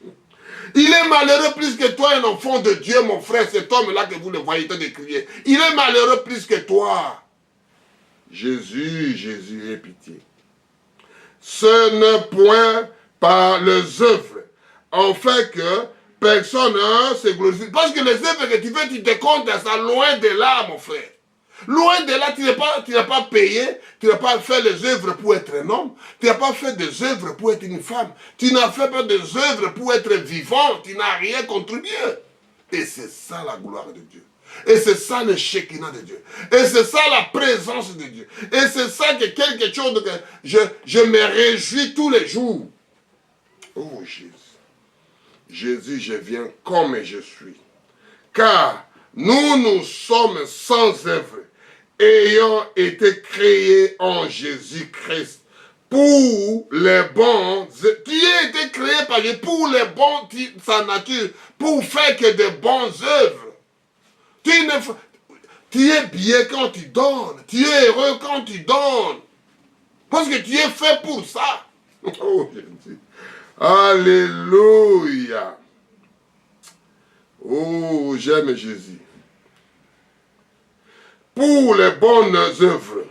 Il est malheureux plus que toi, un enfant de Dieu, mon frère, cet homme-là que vous le voyez de crier. Il est malheureux plus que toi. Jésus, Jésus, aie pitié. Ce n'est point par les œuvres, en fait que personne ne se glorifie. Parce que les œuvres que tu fais, tu te comptes à ça, loin de là, mon frère. Loin de là, tu n'as pas payé, tu n'as pas fait les œuvres pour être un homme, tu n'as pas fait des œuvres pour être une femme, tu n'as fait pas des œuvres pour être vivant, tu n'as rien contribué. Et c'est ça la gloire de Dieu. Et c'est ça le Shekinah de Dieu. Et c'est ça la présence de Dieu. Et c'est ça que quelque chose que je me réjouis tous les jours. Oh Jésus. Jésus, je viens comme je suis. Car nous sommes sans œuvre, ayant été créés en Jésus-Christ pour les bons. Tu as été créé par Dieu pour les bons, sa nature, pour faire que de bonnes œuvres. Tu es bien quand tu donnes. Tu es heureux quand tu donnes. Parce que tu es fait pour ça. Oh, Jésus. Alléluia. Oh, j'aime Jésus. Pour les bonnes œuvres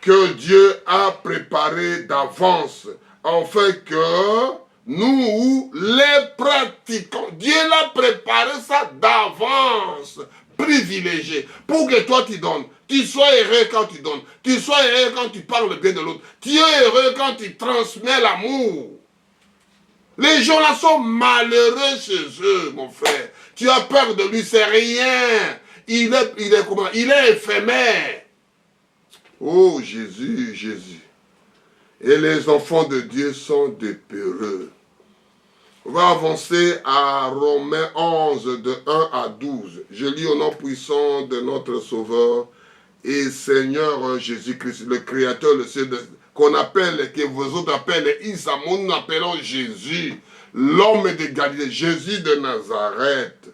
que Dieu a préparées d'avance, afin que nous les pratiquons. Dieu l'a préparé ça d'avance, privilégié, pour que toi tu donnes. Tu sois heureux quand tu donnes. Tu sois heureux quand tu parles bien de l'autre. Tu es heureux quand tu transmets l'amour. Les gens là sont malheureux chez eux, mon frère. Tu as peur de lui, c'est rien. Il est éphémère. Oh Jésus, Jésus. Et les enfants de Dieu sont des peureux. On va avancer à Romains 11, de 1 à 12. Je lis au nom puissant de notre Sauveur et Seigneur Jésus-Christ, le Créateur, le Seigneur, qu'on appelle, que vous autres appelez Isa, nous appelons Jésus, l'homme de Galilée, Jésus de Nazareth.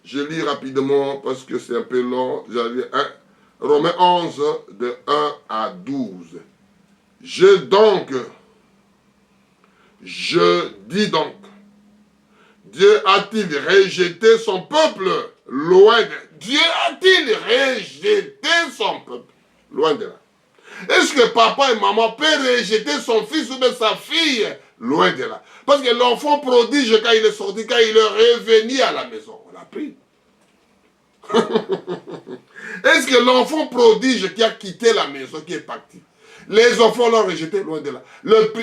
Je lis rapidement parce que c'est un peu long. Romains 11, de 1 à 12. Je dis donc, Dieu a-t-il rejeté son peuple loin de là? Dieu a-t-il rejeté son peuple loin de là? Est-ce que papa et maman peuvent rejeter son fils ou de sa fille loin de là? Parce que l'enfant prodige, quand il est sorti, quand il est revenu à la maison, on l'a pris. Est-ce que l'enfant prodige qui a quitté la maison, qui est parti, les enfants l'ont rejeté loin de là?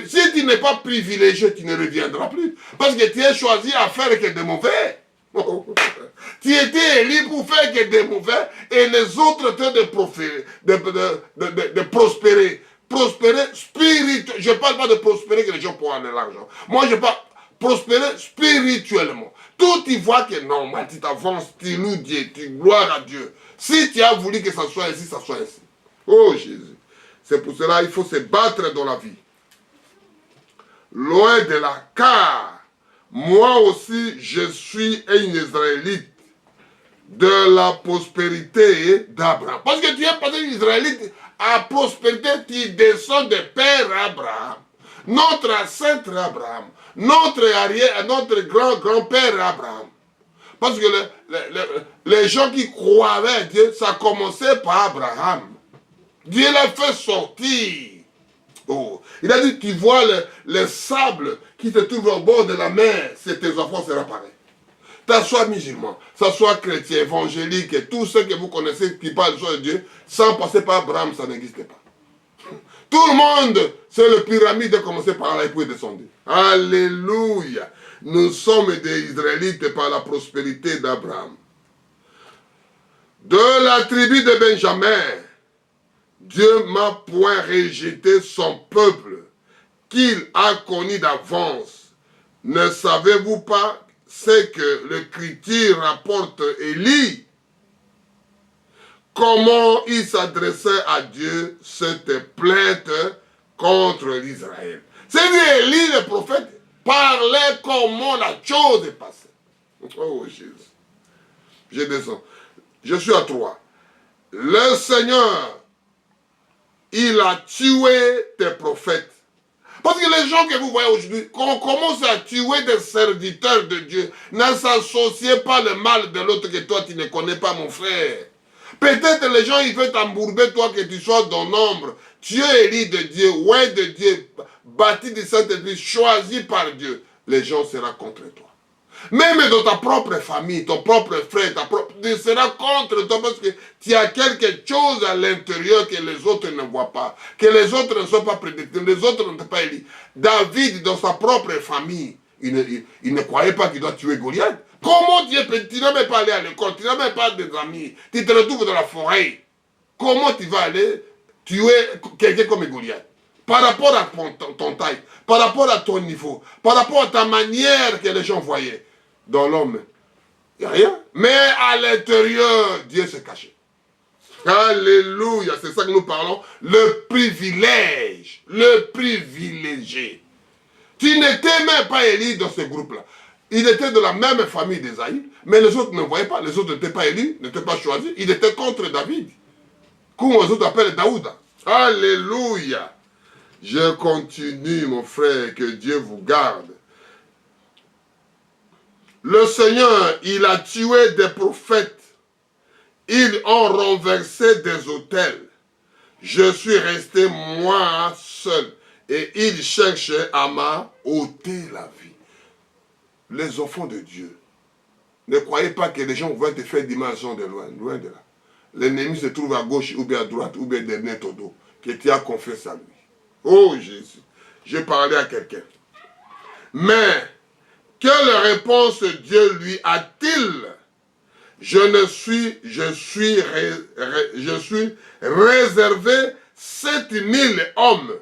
Si tu n'es pas privilégié, tu ne reviendras plus. Parce que tu es choisi à faire que des mauvais. Tu étais élu pour faire que des mauvais et les autres te de prospérer. Prospérer spirituellement. Je ne parle pas de prospérer que les gens pourront avoir l'argent. Moi, je parle prospérer spirituellement. Tout tu vois que normal, tu t'avances, tu loues Dieu, tu gloires à Dieu. Si tu as voulu que ça soit ainsi, ça soit ainsi. Oh Jésus. C'est pour cela qu'il faut se battre dans la vie. Loin de là, car moi aussi je suis un Israélite de la prospérité d'Abraham. Parce que tu es pas un Israélite à prospérité, tu descends de Père Abraham. Notre ancêtre Abraham. Notre grand-père Abraham. Parce que les gens qui croyaient à Dieu, ça commençait par Abraham. Dieu l'a fait sortir. Oh. Il a dit, tu vois le sable qui se trouve au bord de la mer, c'est tes enfants sera pareil. Ça soit musulman, ça soit chrétien, évangélique, et tous ceux que vous connaissez qui parlent de Dieu, sans passer par Abraham, ça n'existait pas. Tout le monde, c'est le pyramide de commencer par là et puis descendre. Alléluia. Nous sommes des Israélites par la prospérité d'Abraham. De la tribu de Benjamin, Dieu m'a point rejeté son peuple qu'il a connu d'avance. Ne savez-vous pas ce que l'Écriture rapporte Élie? comment il s'adressait à Dieu cette plainte contre l'Israël. C'est-à-dire, Élie, le prophète, parlait comment la chose est passée. Oh Jésus. Je descends. Je suis à 3. Le Seigneur, il a tué tes prophètes. Parce que les gens que vous voyez aujourd'hui, quand on commence à tuer des serviteurs de Dieu, ne s'associez pas le mal de l'autre que toi tu ne connais pas, mon frère. Peut-être les gens, ils veulent t'embourber, toi, que tu sois dans l'ombre. Tu es élu de Dieu, ouais de Dieu, bâti du Saint-Esprit, choisi par Dieu. Les gens seront contre toi. Même dans ta propre famille, ton propre frère, il sera contre toi parce que tu as quelque chose à l'intérieur que les autres ne voient pas. Que les autres ne sont pas prédestinés, les autres ne sont pas élus. David, dans sa propre famille, il ne croyait pas qu'il doit tuer Goliath. Comment tu n'as même pas allé à l'école, tu n'as même pas des amis, tu te retrouves dans la forêt. Comment tu vas aller tuer quelqu'un comme Goliath? Par rapport à ton taille, par rapport à ton niveau, par rapport à ta manière que les gens voyaient. Dans l'homme, il n'y a rien. Mais à l'intérieur, Dieu s'est caché. Alléluia, c'est ça que nous parlons. Le privilège, le privilégié. Tu n'étais même pas élu dans ce groupe-là. Il était de la même famille d'Ésaïe, mais les autres ne voyaient pas. Les autres n'étaient pas élus, n'étaient pas choisis. Il était contre David. Comme les autres appellent Daouda. Alléluia. Je continue, mon frère, que Dieu vous garde. Le Seigneur, il a tué des prophètes. Ils ont renversé des autels. Je suis resté moi seul. Et ils cherchaient à m'ôter la vie. Les enfants de Dieu, ne croyez pas que les gens vont te faire dimension de loin. Loin de là. L'ennemi se trouve à gauche ou bien à droite ou bien derrière ton dos. Que tu as confiance à lui. Oh Jésus, j'ai parlé à quelqu'un. Mais, quelle réponse Dieu lui a-t-il? Je suis réservé 7000 hommes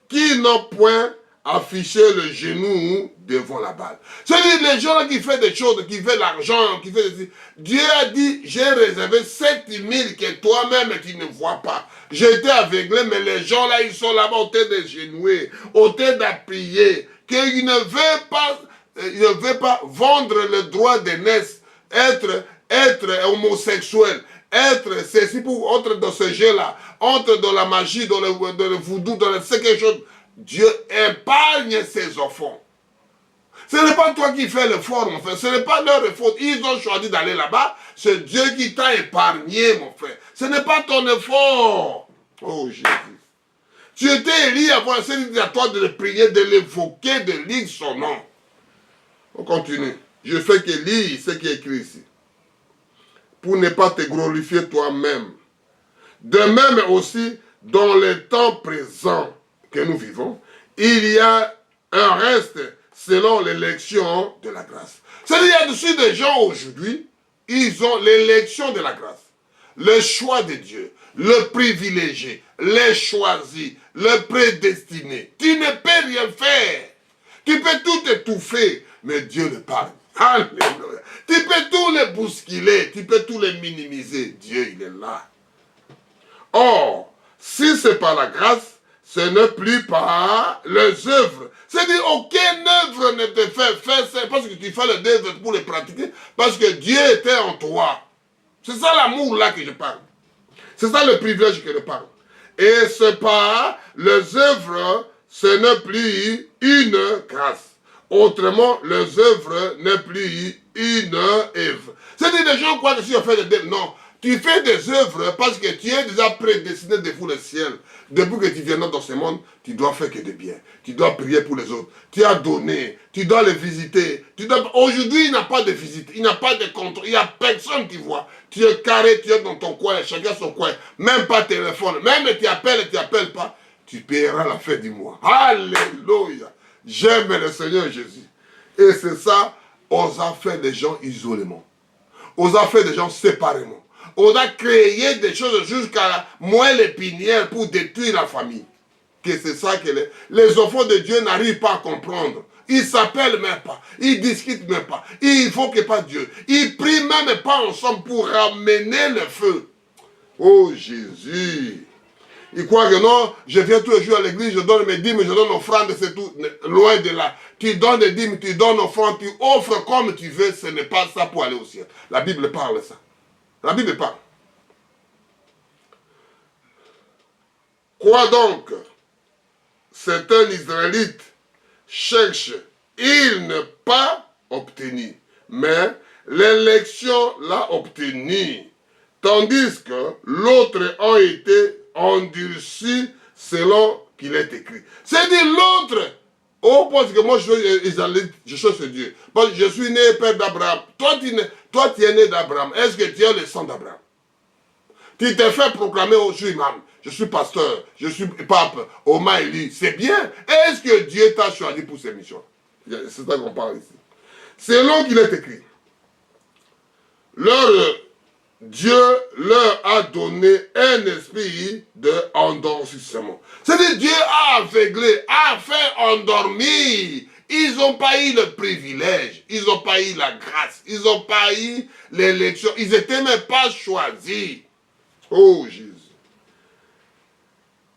qui n'ont point affiché le genou devant la balle. C'est-à-dire les gens là qui font des choses, qui veulent l'argent, qui font des... Dieu a dit, j'ai réservé 7000 que toi-même tu ne vois pas. J'étais aveuglé, mais les gens là, ils sont là-bas au train de genouer, au train d'appuyer, qu'ils ne veulent pas... Il ne veut pas vendre le droit d'aînesse, être homosexuel, être ceci pour entre dans ce jeu-là, entre dans la magie, dans le voodoo, dans quelque chose. Dieu épargne ses enfants. Ce n'est pas toi qui fais l'effort, mon frère. Ce n'est pas leur faute. Ils ont choisi d'aller là-bas. C'est Dieu qui t'a épargné, mon frère. Ce n'est pas ton effort. Oh Jésus. Tu étais élu avant, c'est à toi de le prier, de l'évoquer, de lire son nom. On continue. Je fais que lire ce qui est écrit ici. Pour ne pas te glorifier toi-même. De même aussi, dans le temps présent que nous vivons, il y a un reste selon l'élection de la grâce. C'est-à-dire, il y a dessus des gens aujourd'hui, ils ont l'élection de la grâce. Le choix de Dieu, le privilégié, le choisi, le prédestiné. Tu ne peux rien faire. Tu peux tout étouffer. Mais Dieu le parle. Alléluia. Tu peux tout les bousculer, tu peux tout les minimiser. Dieu, il est là. Or, si c'est par la grâce, ce n'est plus par les œuvres. C'est-à-dire, aucune œuvre ne te fait faire ça parce que tu fais les œuvres pour les pratiquer, parce que Dieu était en toi. C'est ça l'amour là que je parle. C'est ça le privilège que je parle. Et c'est par les œuvres, ce n'est plus une grâce. Autrement, les œuvres n'est plus une œuvre. C'est-à-dire, les gens croient que si on fait des œuvres, non. Tu fais des œuvres parce que tu es déjà prédestiné de vous le ciel. Depuis que tu viens dans ce monde, tu dois faire que de bien. Tu dois prier pour les autres. Tu as donné. Tu dois les visiter. Aujourd'hui, il n'y a pas de visite. Il n'y a pas de contrôle. Il n'y a personne qui voit. Tu es carré, tu es dans ton coin, chacun son coin. Même pas téléphone. Même tu appelles pas. Tu paieras la fin du mois. Alléluia. J'aime le Seigneur Jésus. Et c'est ça, on a fait des gens isolément. On a fait des gens séparément. On a créé des choses jusqu'à moins l'épinière pour détruire la famille. Que c'est ça que les enfants de Dieu n'arrivent pas à comprendre. Ils s'appellent même pas. Ils discutent même pas. Ils ne font que pas Dieu. Ils prient même pas ensemble pour ramener le feu. Oh Jésus. Il croit que non, je viens tous les jours à l'église, je donne mes dîmes, je donne offrandes, c'est tout. Loin de là. Tu donnes des dîmes, tu donnes offrandes, tu offres comme tu veux, ce n'est pas ça pour aller au ciel. La Bible parle de ça. La Bible parle. Quoi donc? Certains Israélites cherchent, ils n'ont pas obtenu, mais l'élection l'a obtenu, tandis que l'autre a été endurci selon qu'il est écrit. C'est-à-dire l'autre, au point que moi je cherche Dieu. Parce que je suis né père d'Abraham. Toi, tu es né d'Abraham. Est-ce que tu as le sang d'Abraham? Tu t'es fait proclamer, oh, je suis imam, je suis pasteur, je suis pape, Oma élu. C'est bien. Est-ce que Dieu t'a choisi pour ces missions? C'est ça qu'on parle ici. Selon qu'il est écrit, Dieu leur a donné un esprit d'endormissement. C'est-à-dire Dieu a aveuglé, a fait endormir. Ils n'ont pas eu le privilège, ils n'ont pas eu la grâce, ils n'ont pas eu l'élection, ils n'étaient même pas choisis. Oh Jésus.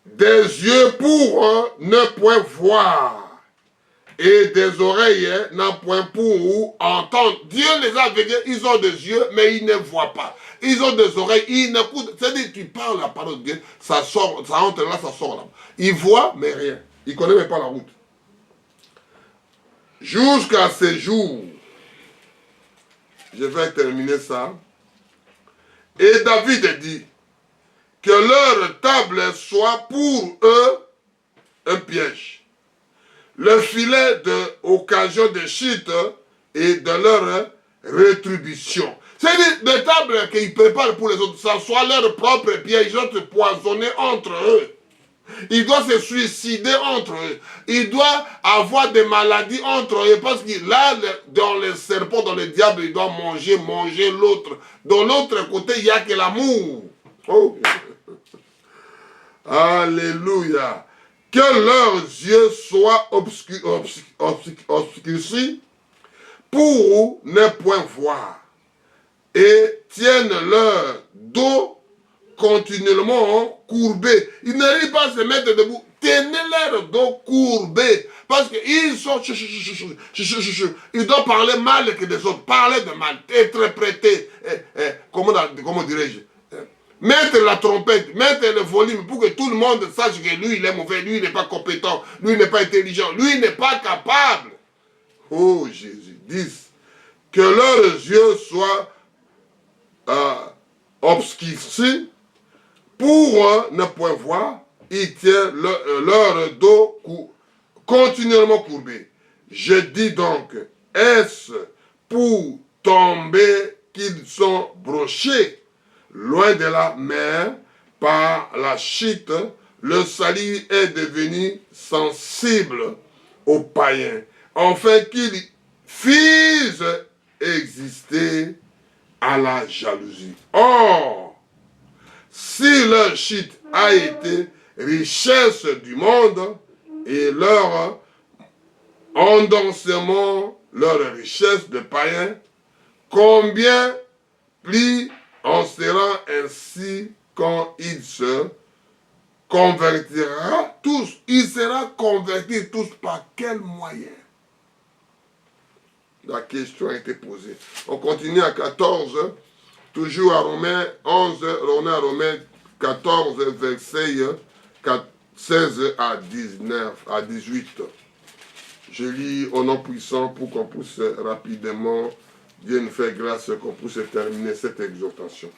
Des yeux pour ne point voir et des oreilles n'en point pour entendre. Dieu les a aveuglés, ils ont des yeux mais ils ne voient pas. Ils ont des oreilles, ils n'écoutent. C'est-à-dire tu parles la parole de Dieu, ça sort, ça entre là, ça sort là. Ils voient mais rien. Ils ne connaissent même pas la route. Jusqu'à ce jour, je vais terminer ça. Et David dit que leur table soit pour eux un piège. Le filet d'occasion de chute et de leur rétribution. C'est-à-dire des tables qu'ils préparent pour les autres, ça soit leur propre piège, ils doivent se poisonner entre eux. Ils doivent se suicider entre eux. Ils doivent avoir des maladies entre eux. Parce que là, dans les serpents, dans le diable, ils doivent manger l'autre. De l'autre côté, il n'y a que l'amour. Oh. Alléluia. Que leurs yeux soient obscurcis pour ne point voir. Et tiennent leur dos continuellement courbé. Ils n'arrivent pas à se mettre debout. Tenez leur dos courbé. Parce qu'ils sont... Ils doivent parler mal que des autres. Parler de mal. Interpréter. Comment dirais-je? Mettre la trompette. Mettre le volume pour que tout le monde sache que lui, il est mauvais. Lui, il n'est pas compétent. Lui, il n'est pas intelligent. Lui, il n'est pas capable. Oh, Jésus. 10. Que leurs yeux soient obscurcis pour ne point voir, ils tiennent leur dos continuellement courbé. Je dis donc, est-ce pour tomber qu'ils sont brochés loin de la mer par la chute, le salut est devenu sensible aux païens, afin qu'ils fissent exister à la jalousie. Or, si leur chute a été richesse du monde et leur endormissement, leur richesse de païens, combien plus en sera ainsi quand il se convertira tous. Il sera converti tous par quel moyen? La question a été posée. On continue à 14, toujours à Romains 11, on est à Romains 14, versets 16 à 19, à 18. Je lis au nom puissant pour qu'on puisse rapidement, Dieu nous fait grâce qu'on puisse terminer cette exhortation.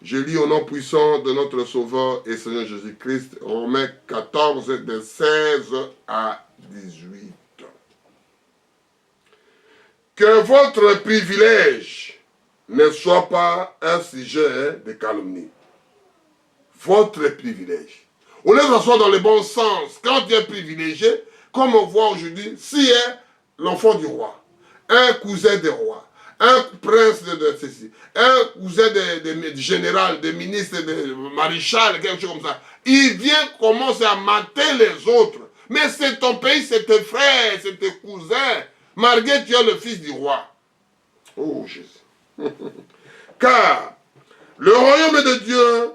Je lis au nom puissant de notre Sauveur et Seigneur Jésus-Christ, Romains 14, de 16 à 18. Que votre privilège ne soit pas un sujet de calomnie. Votre privilège. Au lieu de s'asseoir dans le bon sens, quand tu es privilégié, comme on voit aujourd'hui, si est l'enfant du roi, un cousin des rois, un prince de ceci, un cousin de général, de ministre, de maréchal, quelque chose comme ça, il vient commencer à mater les autres. Mais c'est ton pays, c'est tes frères, c'est tes cousins. Malgré tu es le fils du roi. Oh Jésus. Car le royaume de Dieu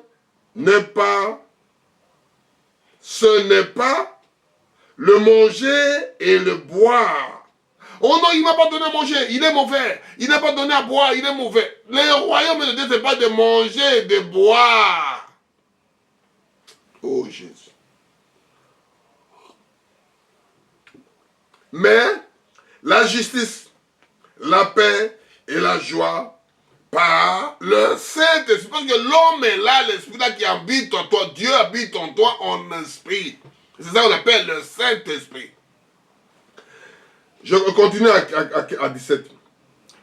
ce n'est pas le manger et le boire. Oh non, il ne m'a pas donné à manger, il est mauvais. Il n'a pas donné à boire, il est mauvais. Le royaume de Dieu, ce n'est pas de manger et de boire. Oh Jésus. Mais la justice, la paix et la joie par le Saint-Esprit. Parce que l'homme est là, l'Esprit là qui habite en toi. Dieu habite en toi en esprit. C'est ça qu'on appelle le Saint-Esprit. Je continue à 17.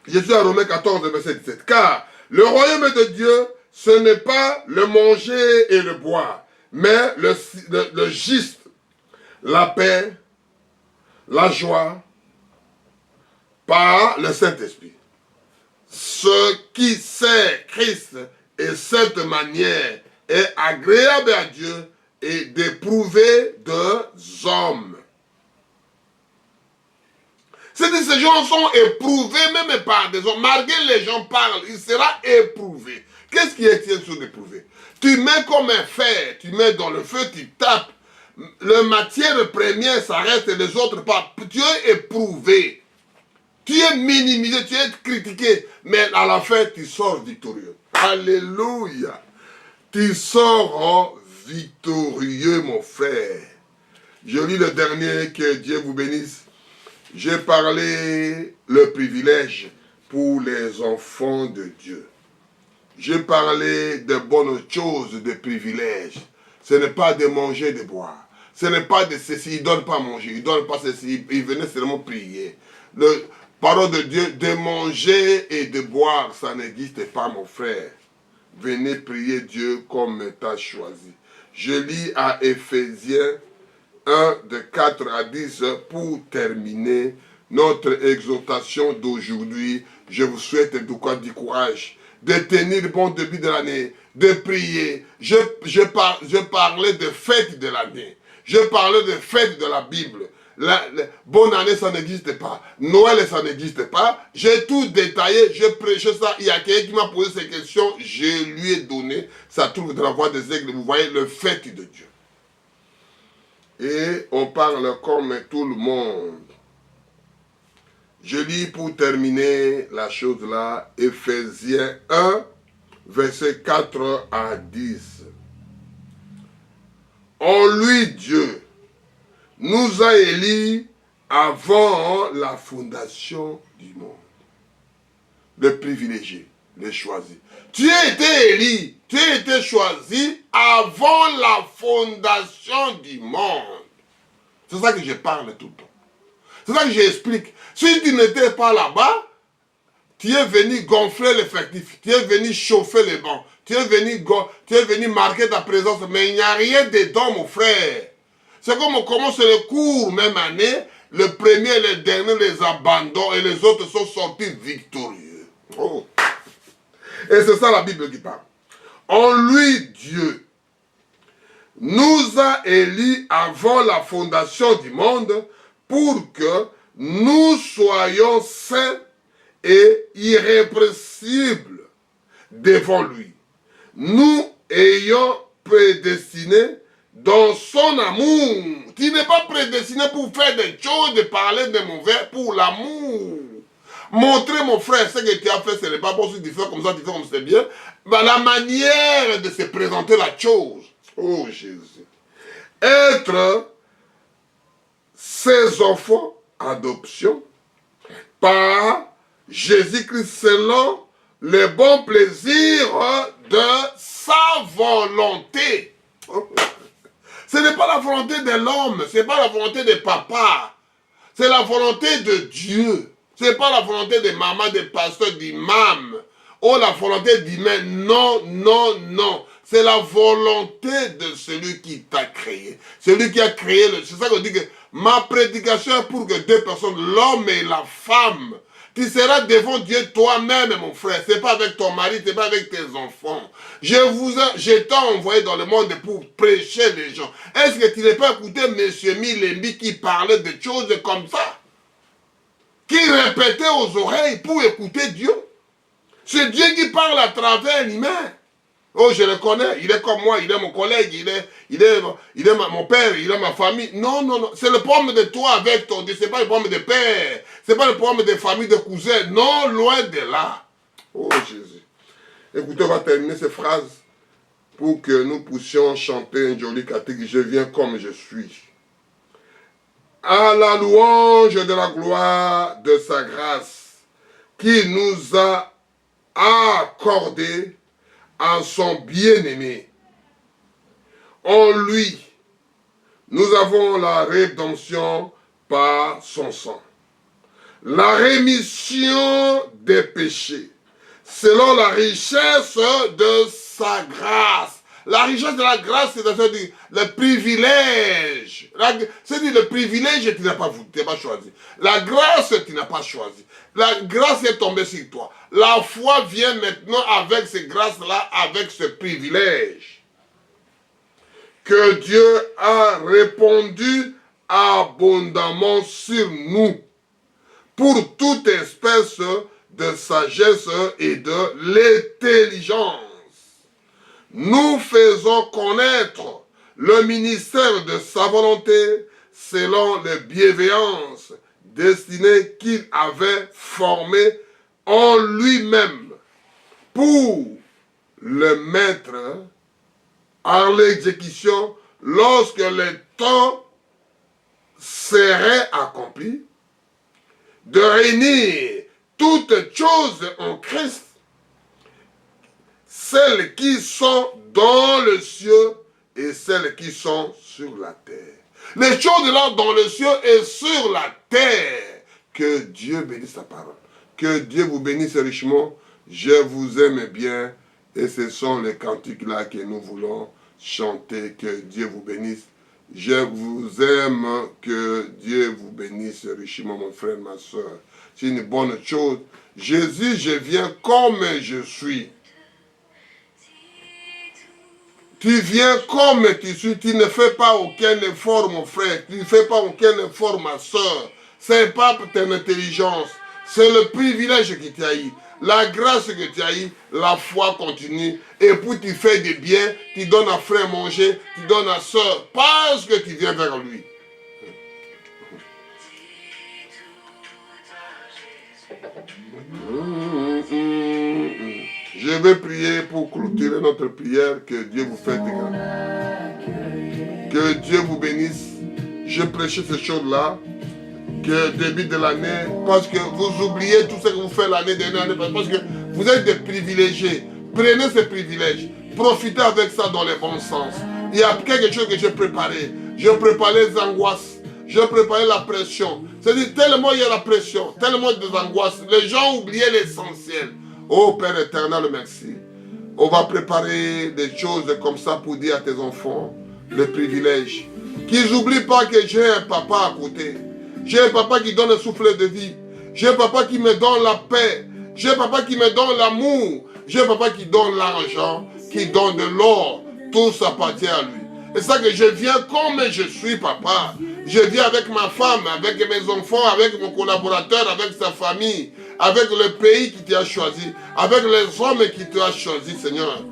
Je suis à Romains 14, verset 17. Car le royaume de Dieu, ce n'est pas le manger et le boire, mais le juste, la paix, la joie, par le Saint-Esprit. Ce qui sait Christ et cette manière est agréable à Dieu et d'éprouver des hommes. C'est-à-dire ces gens sont éprouvés même par des hommes. Malgré les gens parlent, il sera éprouvé. Qu'est-ce qui est sur éprouvé? Tu mets comme un fer, tu mets dans le feu, tu tapes. La matière première s'arrête et les autres pas. Tu es éprouvé. Tu es minimisé, tu es critiqué. Mais à la fin, tu sors victorieux. Alléluia. Tu sors victorieux, mon frère. Je lis le dernier, que Dieu vous bénisse. J'ai parlé le privilège pour les enfants de Dieu. J'ai parlé de bonnes choses, de privilèges. Ce n'est pas de manger et de boire. Ce n'est pas de ceci, il ne donne pas à manger, il ne donne pas ceci, il venait seulement prier. Le parole de Dieu, de manger et de boire, ça n'existe pas, mon frère. Venez prier Dieu comme tu as choisi. Je lis à Éphésiens 1, de 4 à 10, pour terminer notre exhortation d'aujourd'hui. Je vous souhaite du courage, de tenir le bon début de l'année, de prier. Je parlais de fêtes de l'année. Je parlais de fêtes de la Bible. Bonne année, ça n'existe pas. Noël, ça n'existe pas. J'ai tout détaillé, je prêchais ça. Il y a quelqu'un qui m'a posé ces questions, je lui ai donné. Ça trouve dans la voie des aigles. Vous voyez, le fait de Dieu. Et on parle comme tout le monde. Je lis pour terminer la chose là, Éphésiens 1, verset 4 à 10. En lui, Dieu nous a élus avant la fondation du monde. Le privilégié, le choisi. Tu as été élu, tu as été choisi avant la fondation du monde. C'est ça que je parle tout le temps. C'est ça que j'explique. Si tu n'étais pas là-bas, tu es venu gonfler l'effectif, tu es venu chauffer les bancs, tu es venu marquer ta présence, mais il n'y a rien dedans, mon frère. C'est comme on commence le cours, même année, le premier et le dernier les abandonnent et les autres sont sortis victorieux. Oh. Et c'est ça la Bible qui parle. En lui, Dieu nous a élus avant la fondation du monde pour que nous soyons saints et irrépressibles devant lui. Nous ayons prédestiné dans son amour. Tu n'es pas prédestiné pour faire des choses, de parler de mauvais, pour l'amour. Montrer, mon frère, ce que tu as fait, ce n'est pas bon, si tu fais comme ça, tu fais comme c'est bien. Mais la manière de se présenter la chose. Oh Jésus. Être ses enfants, adoption, par Jésus-Christ selon le bon plaisir de sa volonté. Ce n'est pas la volonté de l'homme, ce n'est pas la volonté de papa, c'est la volonté de Dieu. Ce n'est pas la volonté de maman, de pasteur, d'imam, ou la volonté d'humain. Non, non, non. C'est la volonté de celui qui t'a créé. Celui qui a créé, c'est ça qu'on dit que ma prédication est pour que deux personnes, l'homme et la femme, tu seras devant Dieu toi-même, mon frère. Ce n'est pas avec ton mari, ce n'est pas avec tes enfants. Je t'ai envoyé dans le monde pour prêcher les gens. Est-ce que tu n'as pas écouté M. Milembi qui parlait de choses comme ça? Qui répétait aux oreilles pour écouter Dieu? C'est Dieu qui parle à travers l'humain. Oh, je le connais, il est comme moi, il est mon collègue, il est mon père, il est ma famille. Non, non, non, c'est le problème de toi avec ton Dieu, ce n'est pas le problème de père, ce n'est pas le problème de famille, de cousins, non, loin de là. Oh Jésus. Écoutez, on va terminer ces phrases pour que nous puissions chanter un joli cantique. Je viens comme je suis. À la louange de la gloire de sa grâce, qui nous a accordé en son bien-aimé. En lui, nous avons la rédemption par son sang. La rémission des péchés, selon la richesse de sa grâce. La richesse de la grâce, c'est-à-dire le privilège. C'est-à-dire le privilège, tu n'as pas choisi. La grâce, tu n'as pas choisi. La grâce est tombée sur toi. La foi vient maintenant avec ces grâces-là, avec ce privilège. Que Dieu a répandu abondamment sur nous, pour toute espèce de sagesse et de l'intelligence. Nous faisons connaître le ministère de sa volonté selon les bienveillances destinées qu'il avait formées en lui-même pour le mettre à l'exécution lorsque le temps serait accompli, de réunir toutes choses en Christ, celles qui sont dans le ciel et celles qui sont sur la terre. Les choses là dans le ciel et sur la terre. Que Dieu bénisse sa parole. Que Dieu vous bénisse richement. Je vous aime bien. Et ce sont les cantiques là que nous voulons chanter. Que Dieu vous bénisse. Je vous aime. Que Dieu vous bénisse richement, mon frère, ma soeur. C'est une bonne chose. Jésus, je viens comme je suis. Tu viens comme tu suis, tu ne fais pas aucun effort, mon frère, tu ne fais pas aucun effort, ma soeur. Ce n'est pas ton intelligence, c'est le privilège que tu as eu, la grâce que tu as eu, la foi continue. Et puis tu fais des biens, tu donnes à frère manger, tu donnes à soeur, parce que tu viens vers lui. Je vais prier pour clôturer notre prière. Que Dieu vous fasse des grâces. Que Dieu vous bénisse. Je prêche ces choses-là. Que début de l'année, parce que vous oubliez tout ce que vous faites l'année dernière, parce que vous êtes des privilégiés. Prenez ces privilèges. Profitez avec ça dans le bon sens. Il y a quelque chose que j'ai préparé. Je préparais les angoisses. Je préparais la pression. C'est-à-dire, tellement il y a la pression, tellement des angoisses. Les gens oubliaient l'essentiel. Oh Père éternel, merci. On va préparer des choses comme ça pour dire à tes enfants le privilège. Qu'ils n'oublient pas que j'ai un papa à côté. J'ai un papa qui donne un souffle de vie. J'ai un papa qui me donne la paix. J'ai un papa qui me donne l'amour. J'ai un papa qui donne l'argent, qui donne de l'or. Tout ça appartient à lui. C'est ça que je viens comme je suis, papa. Je viens avec ma femme, avec mes enfants, avec mon collaborateur, avec sa famille, avec le pays qui t'a choisi, avec les hommes qui t'ont choisi, Seigneur.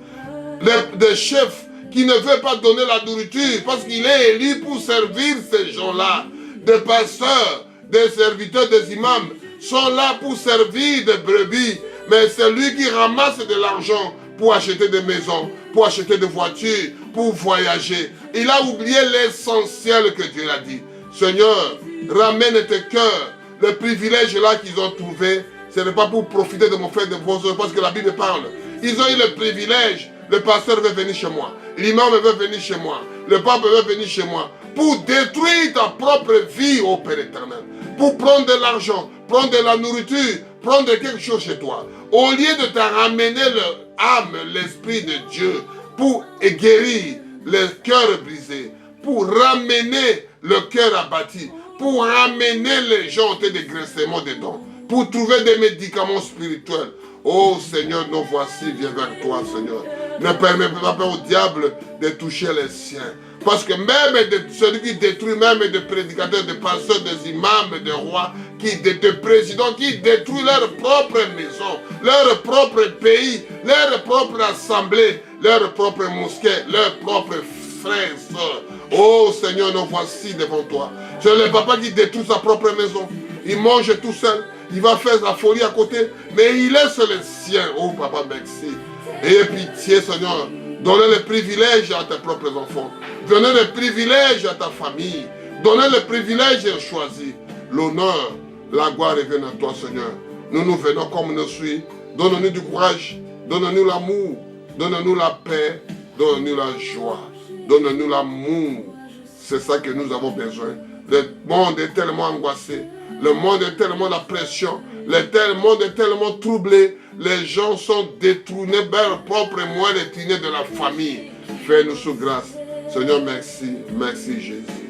Des chefs qui ne veulent pas donner la nourriture parce qu'il est élu pour servir ces gens-là. Des pasteurs, des serviteurs, des imams sont là pour servir des brebis. Mais c'est lui qui ramasse de l'argent pour acheter des maisons, pour acheter des voitures, pour voyager. Il a oublié l'essentiel que Dieu a dit. Seigneur, ramène tes cœurs. Le privilège là qu'ils ont trouvé, ce n'est pas pour profiter de mon frère, de vos soeurs, parce que la Bible parle. Ils ont eu le privilège. Le pasteur veut venir chez moi. L'imam veut venir chez moi. Le pape veut venir chez moi. Pour détruire ta propre vie, ô Père éternel. Pour prendre de l'argent, prendre de la nourriture, prendre quelque chose chez toi. Au lieu de te ramener l'âme, l'esprit de Dieu, pour guérir le cœur brisé, pour ramener le cœur abattu, pour ramener les gens au dégraissement des dents, pour trouver des médicaments spirituels. Oh Seigneur, nous voici, viens vers toi, Seigneur. Ne permets pas au diable de toucher les siens. Parce que même celui qui détruit, même des prédicateurs, des pasteurs, des imams, des rois, des présidents, qui détruisent leur propre maison, leur propre pays, leur propre assemblée, leur propre mosquée, leurs propres frères et sœurs. Oh Seigneur, nous voici devant toi. C'est le papa qui détruit sa propre maison. Il mange tout seul. Il va faire la folie à côté. Mais il laisse les siens. Oh papa, merci. Ayez pitié, Seigneur. Donnez le privilège à tes propres enfants. Donnez le privilège à ta famille. Donnez le privilège à choisir. L'honneur, la gloire reviennent à toi, Seigneur. Nous venons comme nous sommes. Donne-nous du courage. Donne-nous l'amour. Donne-nous la paix. Donne-nous la joie. Donne-nous l'amour. C'est ça que nous avons besoin. Le monde est tellement angoissé. Le monde est tellement la pression. Le monde est tellement troublé. Les gens sont détournés vers leur propre moyen de de la famille. Fais-nous sous grâce. Seigneur, merci. Merci Jésus.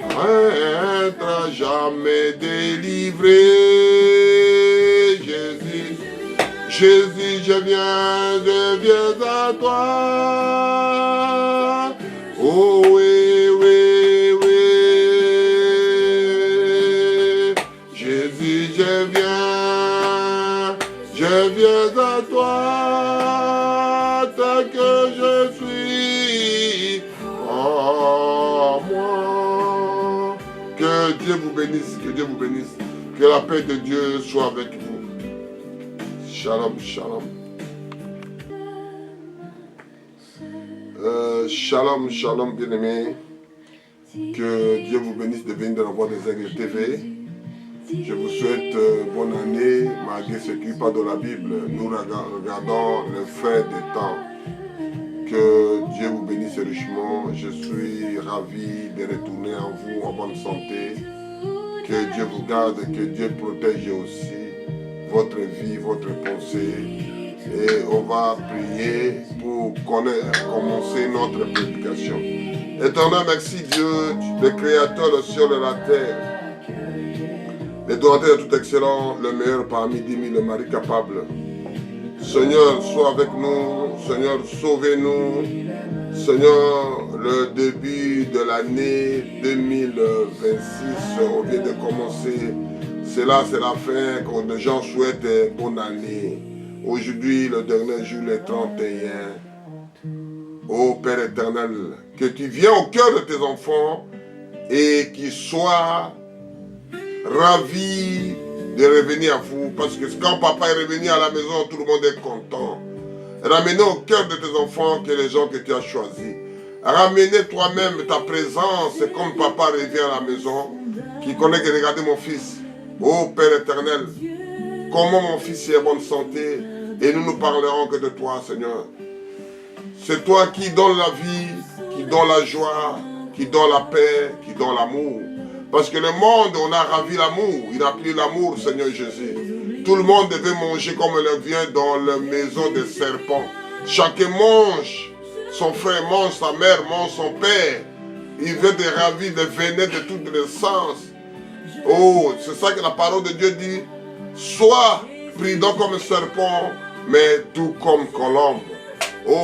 Être à jamais délivré. Jésus. Jésus, je viens à toi. Oh oui, oui, oui. Jésus, je viens à toi, tel que je suis. Oh, moi. Que Dieu vous bénisse, que Dieu vous bénisse. Que la paix de Dieu soit avec vous. Shalom, shalom. Shalom, shalom, bien-aimés. Que Dieu vous bénisse de venir de la Voix des Aigles TV. Je vous souhaite bonne année, malgré ce qui parle de la Bible. Nous regardons le fait des temps. Que Dieu vous bénisse richement. Je suis ravi de retourner en vous en bonne santé. Que Dieu vous garde, que Dieu protège aussi votre vie, votre pensée. Et on va prier pour commencer notre prédication. Éternel, merci Dieu, le Créateur, le ciel et la terre. Le donateur de tout excellent, le meilleur parmi 10 000, le mari capable. Seigneur, sois avec nous. Seigneur, sauvez-nous. Seigneur, le début de l'année 2026, on vient de commencer. Cela, c'est la fin quand les gens souhaitent bonne année. Aujourd'hui, le dernier jour, le 31. Ô Père éternel, que tu viennes au cœur de tes enfants et qu'ils soient ravis de revenir à vous. Parce que quand papa est revenu à la maison, tout le monde est content. Ramenez au cœur de tes enfants que les gens que tu as choisis. Ramenez toi-même ta présence comme papa revient à la maison, qui connaît que regardez mon fils. Ô Père éternel, comment mon fils est en bonne santé, et nous ne parlerons que de toi, Seigneur. C'est toi qui donnes la vie, qui donne la joie, qui donne la paix, qui donne l'amour. Parce que le monde, on a ravi l'amour. Il n'a plus l'amour, Seigneur Jésus. Tout le monde devait manger comme le vient dans la maison des serpents. Chacun mange, son frère mange, sa mère mange, son père. Il veut des ravis, de venir de tous les sens. Oh, c'est ça que la parole de Dieu dit. Sois prudent comme un serpent, mais tout comme colombe.